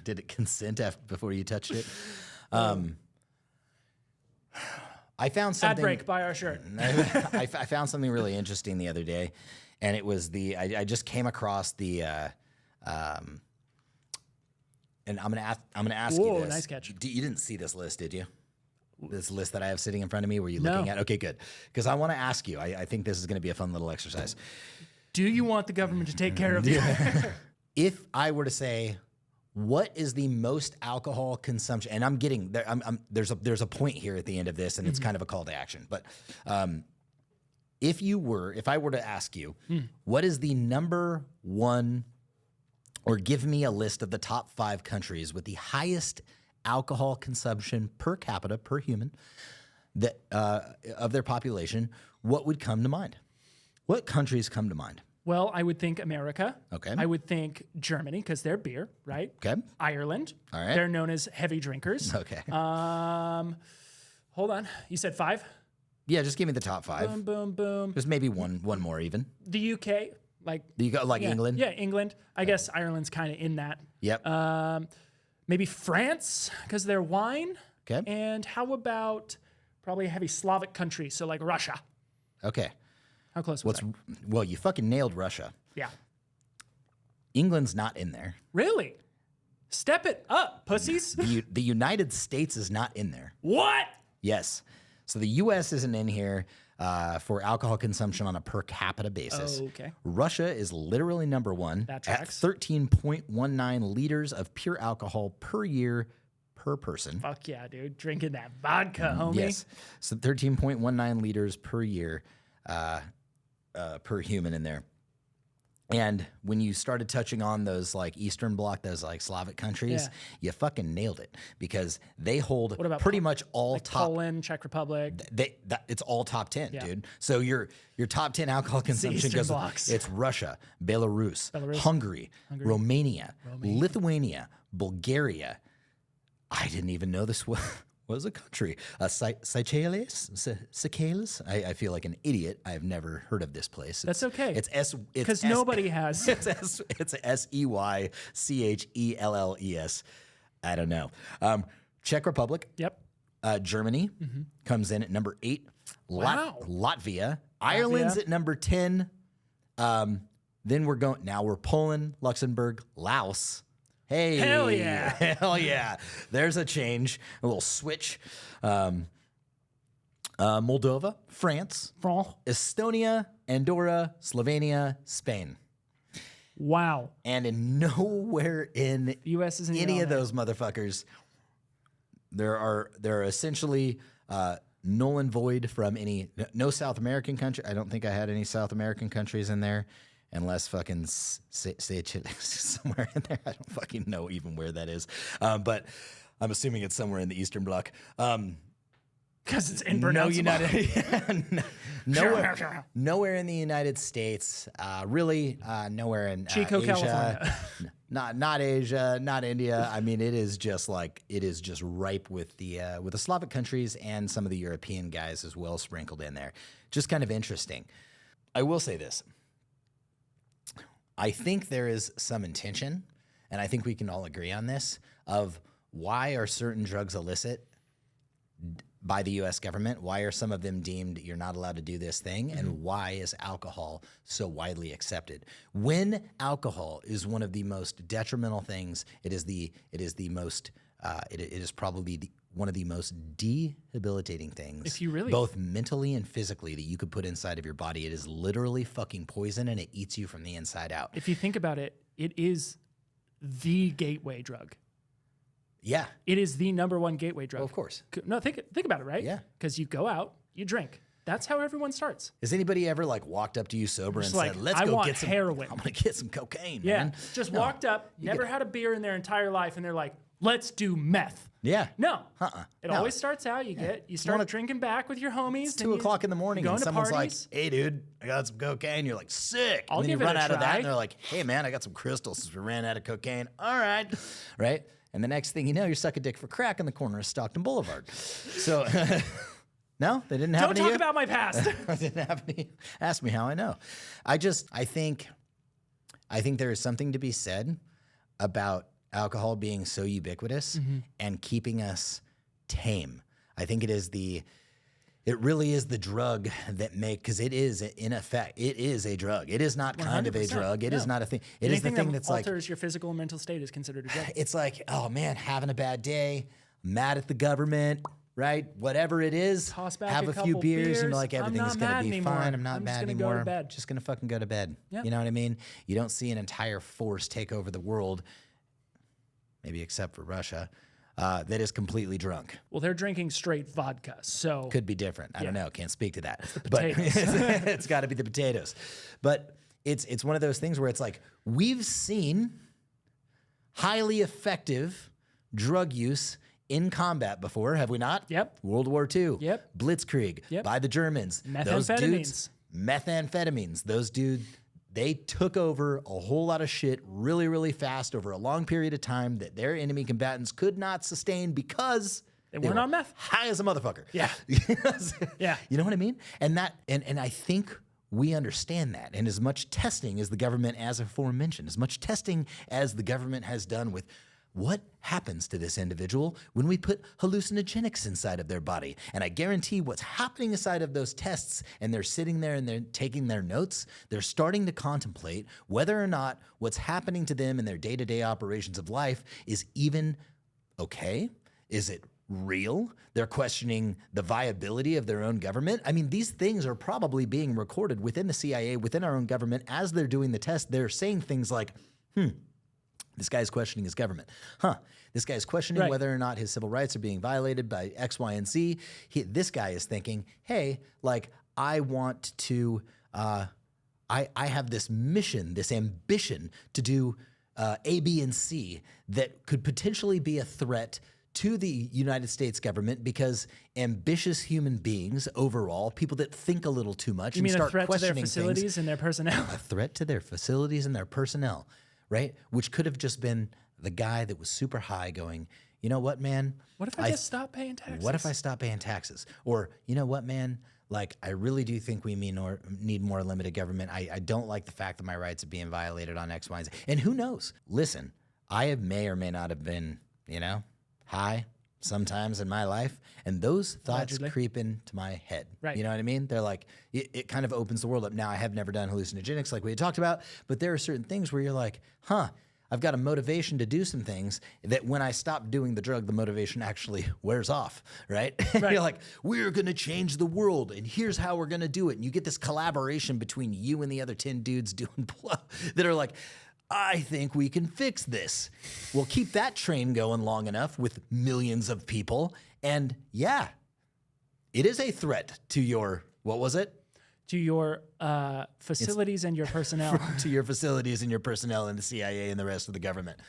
did it consent before you touched it? I found Ad something. break, buy our shirt. I found something really interesting the other day, and it was I just came across the and I'm gonna ask you Whoa, this. nice catch. You didn't see this list, did you? This list that I have sitting in front of me. Were you No. looking at? Okay, good. Because I want to ask you. I think this is going to be a fun little exercise. Do you want the government to take care of you? If I were to say, what is the most alcohol consumption? And I'm getting there. There's a point here at the end of this, and it's kind of a call to action. But if I were to ask you, what is the number one, or give me a list of the top 5 countries with the highest alcohol consumption per capita per human that of their population, what would come to mind? What countries come to mind? Well, I would think America. Okay. I would think Germany because they're beer, right? Okay. Ireland. All right. They're known as heavy drinkers. Okay. Hold on. You said 5? Yeah, just give me the top 5. Boom, boom, boom. Just maybe one more even. The UK, like You got like yeah, England? Yeah, England. I guess Ireland's kind of in that. Yep. Maybe France because they're wine. Okay. And how about probably a heavy Slavic country, so like Russia? Okay. How close was I? Well, you fucking nailed Russia. Yeah. England's not in there. Really? Step it up, pussies. The United States is not in there. What? Yes. So the U.S. isn't in here for alcohol consumption on a per capita basis. Oh, okay. Russia is literally number 1 That at tracks. 13.19 liters of pure alcohol per year per person. Fuck yeah, dude. Drinking that vodka, homie. Yes. So 13.19 liters per year per human in there. And when you started touching on those like Eastern Bloc, those like Slavic countries, you fucking nailed it because they hold What about pretty much all like top. Poland, Czech Republic. It's all top 10, Yeah. dude. So your top 10 alcohol consumption Eastern goes. Blocs. It's Russia, Belarus, Hungary, Romania, Lithuania, Bulgaria. I didn't even know this was a country. Seychelles? I feel like an idiot. I've never heard of this place. That's okay. It's Because nobody has. It's Seychelles. I don't know. Czech Republic. Yep. Germany comes in at number 8. Wow. Latvia. Ireland's at number 10. Then we're Poland, Luxembourg, Laos. Hey. Hell yeah. Hell yeah. There's a change, a little switch. Moldova, France, Estonia, Andorra, Slovenia, Spain. Wow. And in nowhere in U.S. isn't any on of there. those motherfuckers, there are essentially null and void from no South American country. I don't think I had any South American countries in there, unless fucking Seychelles somewhere in there. I don't fucking know even where that is, but I'm assuming it's somewhere in the Eastern Bloc. Because it's inpronounceable. Nowhere in the United States. Really, nowhere in Chico, Asia. California. Not Asia, not India. I mean, it is just ripe with the Slavic countries and some of the European guys as well sprinkled in there. Just kind of interesting. I will say this. I think there is some intention, and I think we can all agree on this, of why are certain drugs illicit by the U.S. government? Why are some of them deemed you're not allowed to do this thing? And why is alcohol so widely accepted? When alcohol is one of the most detrimental things, it is probably one of the most debilitating things, If you really- both mentally and physically, that you could put inside of your body. It is literally fucking poison, and it eats you from the inside out. If you think about it, it is the gateway drug. Yeah. It is the number 1 gateway drug. Well, of course. No, think about it, right? Yeah. Because you go out, you drink. That's how everyone starts. Has anybody ever like walked up to you sober and Just said, like, "Let's I go want get some heroin." I'm gonna get some cocaine, Yeah. man." Just No. walked up, never had a beer in their entire life, and they're like, let's do meth. Yeah. No. It No. always starts out, you start drinking back with your homies. It's 2 o'clock in the morning, and someone's parties. like, "Hey, dude, I got some cocaine." You're like, "Sick." I'll and then give you it run a out of that, try. and they're like, "Hey, man, I got some crystals since we ran out of cocaine." All right, right. And the next thing you know, you're sucking dick for crack in the corner of Stockton Boulevard. So, no, they didn't happen Don't to talk you. about my past. It didn't happen to you. Ask me how I know. I think there is something to be said about alcohol being so ubiquitous and keeping us tame. I think it really is the drug that because it is in effect, it is a drug. It is not kind of a 100%. drug. It is No. not a thing. It is the Anything thing that that's like, alters your physical and mental state is considered a drug. it's like, oh man, having a bad day, mad at the government, right? Whatever it is, Toss back have a a few couple beers and beers. be like, I'm everything's not gonna mad be anymore. fine. I'm not I'm mad just gonna anymore. go to bed. Just gonna fucking go to bed. Yep. You know what I mean? You don't see an entire force take over the world, maybe except for Russia, that is completely drunk. Well, they're drinking straight vodka, so Could be different. I don't Yeah. know. Can't speak to that. potatoes. But it's got to be the potatoes. But it's one of those things where it's like, we've seen highly effective drug use in combat before, have we not? Yep. World War II. Yep. Blitzkrieg. Yep. By the Germans. Those dudes, methamphetamines. Those dudes, they took over a whole lot of shit really, really fast over a long period of time that their enemy combatants could not sustain because They weren't on meth. High as a motherfucker. Yeah. Yeah. You know what I mean? And I think we understand that. And as much testing as the government, as aforementioned, as much testing as the government has done with what happens to this individual when we put hallucinogenics inside of their body. And I guarantee what's happening inside of those tests, and they're sitting there and they're taking their notes, they're starting to contemplate whether or not what's happening to them in their day-to-day operations of life is even okay. Is it real? They're questioning the viability of their own government. I mean, these things are probably being recorded within the CIA, within our own government. As they're doing the test, they're saying things like, this guy's questioning his government. This guy's questioning whether or not his civil rights are being violated by X, Y, and Z. This guy is thinking, hey, like, I want to, I have this mission, this ambition to do A, B, and C that could potentially be a threat to the United States government, because ambitious human beings overall, people that think a little too much, You and mean a start threat to their questioning facilities things, and their personnel? a threat to their facilities and their personnel, right? Which could have just been the guy that was super high going, you know what, man? What if I just stop paying taxes? What if I stop paying taxes? Or, you know what, man? Like, I really do think we need more limited government. I don't like the fact that my rights are being violated on X, Y, and Z. And who knows? Listen, I may or may not have been, high sometimes in my life, and those thoughts creep into my head. Right. You know what I mean? They're like, it kind of opens the world up. Now, I have never done hallucinogenics like we had talked about, but there are certain things where you're like, I've got a motivation to do some things that when I stop doing the drug, the motivation actually wears off, right? You're like, we're going to change the world, and here's how we're going to do it. And you get this collaboration between you and the other 10 dudes doing blow that are like, I think we can fix this. We'll keep that train going long enough with millions of people. And yeah, it is a threat to your, what was it? To your facilities and your personnel. To your facilities and your personnel and the CIA and the rest of the government.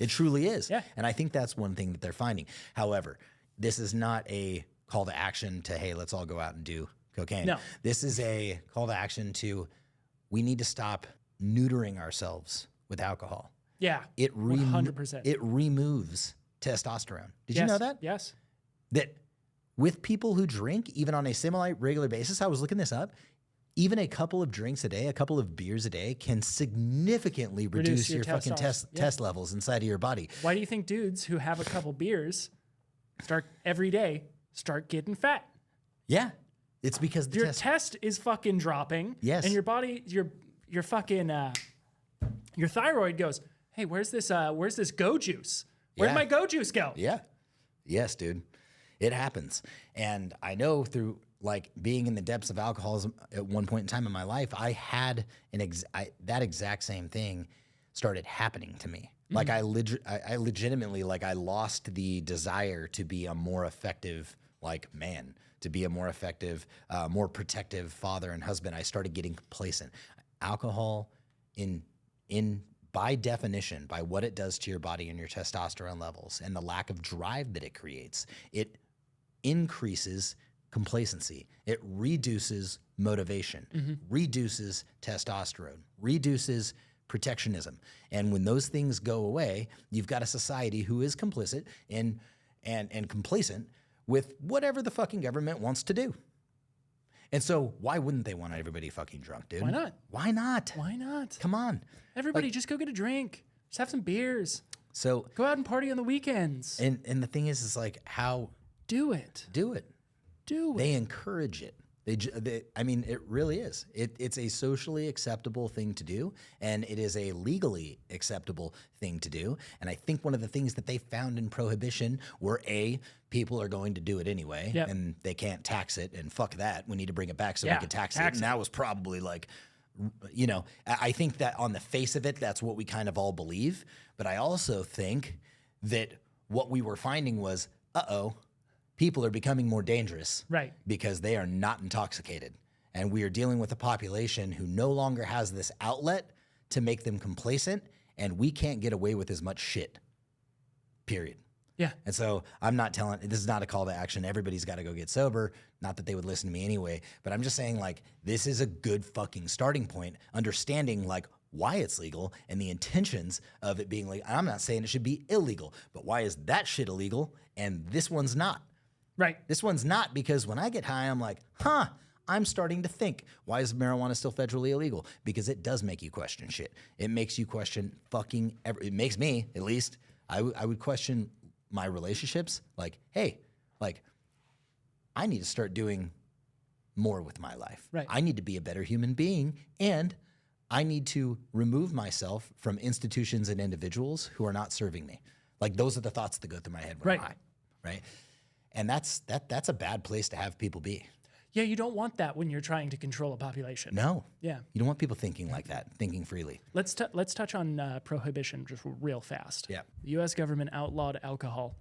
It truly is. Yeah. And I think that's one thing that they're finding. However, this is not a call to action to, hey, let's all go out and do cocaine. No. This is a call to action to, we need to stop neutering ourselves with alcohol. Yeah, It 100%. It removes testosterone. Did you know that? Yes. That with people who drink, even on a semi-regular basis, I was looking this up, even a couple of drinks a day, a couple of beers a day can significantly reduce your fucking test levels inside of your body. Why do you think dudes who have a couple beers every day start getting fat? Yeah. It's because Your test is fucking dropping. Yes. And your body, your fucking, your thyroid goes, hey, where's this go juice? Where'd my go juice go? Yeah. Yes, dude. It happens. And I know through like being in the depths of alcoholism at one point in time in my life, I had that exact same thing started happening to me. Like I legitimately, like I lost the desire to be a more effective like man, to be a more effective, more protective father and husband. I started getting complacent. Alcohol by definition, by what it does to your body and your testosterone levels and the lack of drive that it creates, it increases complacency. It reduces motivation, reduces testosterone, reduces protectionism. And when those things go away, you've got a society who is complicit and complacent with whatever the fucking government wants to do. And so why wouldn't they want everybody fucking drunk, dude? Why not? Why not? Why not? Come on. Everybody just go get a drink. Just have some beers. So Go out and party on the weekends. and the thing is like how Do it. do it. Do it. They encourage it. I mean, it really is. It's a socially acceptable thing to do, and it is a legally acceptable thing to do. And I think one of the things that they found in prohibition were people are going to do it anyway, and they can't tax it, and fuck that. We need to bring it back so we can tax it. And that was probably like, I think that on the face of it, that's what we kind of all believe. But I also think that what we were finding was, people are becoming more dangerous, Right. Because they are not intoxicated. And we are dealing with a population who no longer has this outlet to make them complacent, and we can't get away with as much shit, period. Yeah. And so I'm not telling, this is not a call to action. Everybody's got to go get sober. Not that they would listen to me anyway, but I'm just saying like, this is a good fucking starting point, understanding like why it's legal and the intentions of it being legal. I'm not saying it should be illegal, but why is that shit illegal and this one's not? Right. This one's not, because when I get high, I'm like, I'm starting to think, why is marijuana still federally illegal? Because it does make you question shit. It makes you question it makes me, at least, I would question my relationships. Like, hey, like, I need to start doing more with my life. Right. I need to be a better human being, and I need to remove myself from institutions and individuals who are not serving me. Like, those are the thoughts that go through my head when I'm high, right? And that's a bad place to have people be. Yeah, you don't want that when you're trying to control a population. No. Yeah. You don't want people thinking like that, thinking freely. Let's touch on prohibition just real fast. Yeah. The U.S. government outlawed alcohol,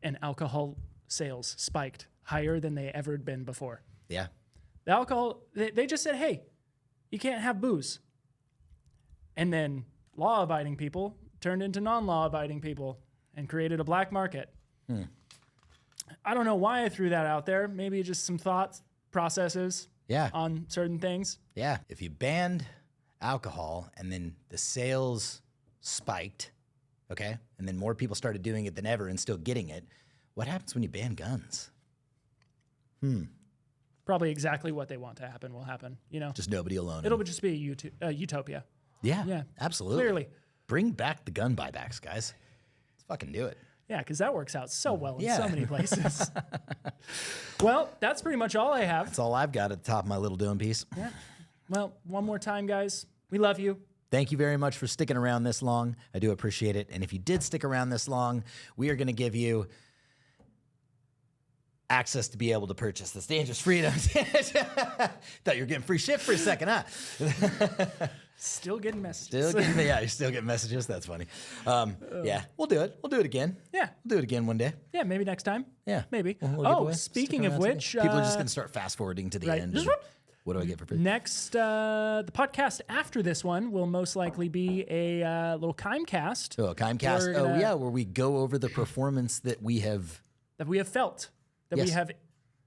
and alcohol sales spiked higher than they ever had been before. Yeah. The alcohol, they just said, hey, you can't have booze. And then law-abiding people turned into non-law-abiding people and created a black market. I don't know why I threw that out there. Maybe just some thoughts, processes on certain things. Yeah. If you banned alcohol and then the sales spiked, okay, and then more people started doing it than ever and still getting it, what happens when you ban guns? Probably exactly what they want to happen will happen. You know, Just nobody alone. it'll just be a utopia. Yeah, absolutely. Clearly. Bring back the gun buybacks, guys. Let's fucking do it. Yeah, because that works out so well in Yeah. so many places. Well, that's pretty much all I have. That's all I've got at the top of my little dome piece. Yeah. Well, one more time, guys. We love you. Thank you very much for sticking around this long. I do appreciate it. And if you did stick around this long, we are going to give you access to be able to purchase this Dangerous Freedom. Thought you were getting free shit for a second, huh? Still getting messages. You're still getting messages. That's funny. Yeah, we'll do it. We'll do it again. Yeah. We'll do it again one day. Yeah, maybe next time. Yeah. Maybe. We'll give away. Speaking Stick of around which... people are just going to start fast forwarding to the right. end. What do I get for free? Next, the podcast after this one will most likely be a little Kimecast. Oh, a Kimecast. We're gonna- Where we go over the performance that we have. felt, that we Yes. have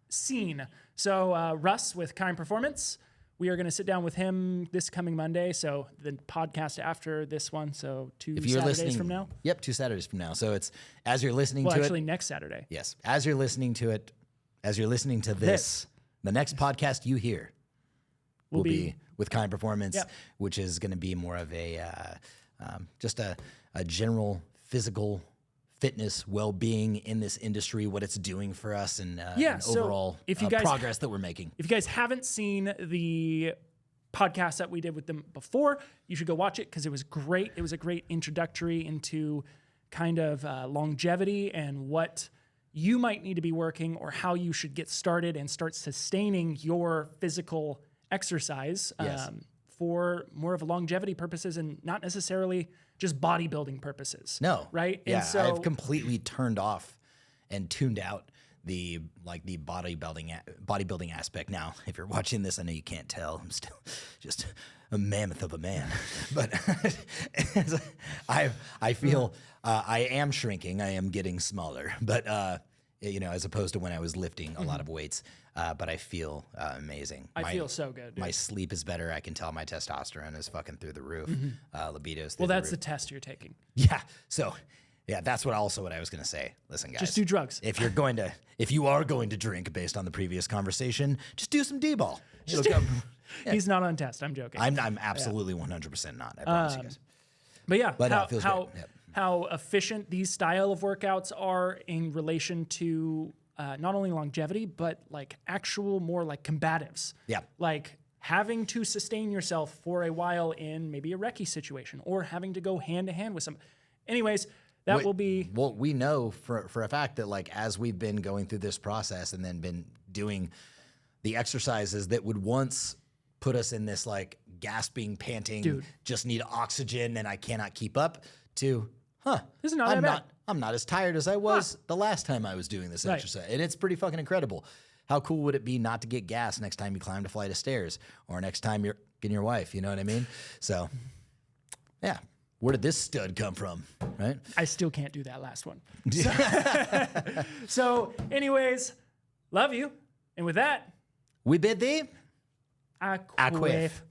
seen. So Russ with Kime Performance, we are going to sit down with him this coming Monday. So the podcast after this one, so two If you're Saturdays listening from now. Yep, 2 Saturdays from now. So it's as you're listening Well, to actually, it. next Saturday. Yes, as you're listening to it, as you're listening to this, the next podcast you hear will be with Kind Performance, Yep. which is going to be more of a just a general physical fitness, well-being in this industry, what it's doing for us, and, and so overall if you guys progress that we're making. If you guys haven't seen the podcast that we did with them before, you should go watch it because it was great. It was a great introductory into kind of longevity and what you might need to be working or how you should get started and start sustaining your physical exercise Yes. for more of longevity purposes and not necessarily just bodybuilding purposes. No. Right? Yeah, And so I've completely turned off and tuned out the bodybuilding aspect. Now, if you're watching this, I know you can't tell. I'm still just a mammoth of a man, but I feel I am shrinking. I am getting smaller, but as opposed to when I was lifting a lot of weights. But I feel amazing. I feel so good, dude. My sleep is better. I can tell my testosterone is fucking through the roof. Libido's through well, the that's roof. the test you're taking. Yeah. So, yeah, that's what I was going to say. Listen, guys. Just do drugs. If you are going to drink based on the previous conversation, just do some D-ball. He's not on test. I'm joking. I'm absolutely 100% not. I promise you guys. But yeah, But no, it feels how great. Yep. how efficient these style of workouts are in relation to not only longevity, but like actual more like combatives. Yeah. Like having to sustain yourself for a while in maybe a recce situation or having to go hand to hand with some. Anyways, that will be. Well, we know for a fact that like as we've been going through this process and then been doing the exercises that would once put us in this like gasping, panting, Dude. just need oxygen and I cannot keep up to, This is not that bad. I'm not as tired as I was the last time I was doing this Right. exercise. And it's pretty fucking incredible. How cool would it be not to get gas next time you climbed a flight of stairs or next time you're getting your wife, you know what I mean? So, yeah. Where did this stud come from, right? I still can't do that last one. So anyways, love you. And with that, We bid thee I a quiff.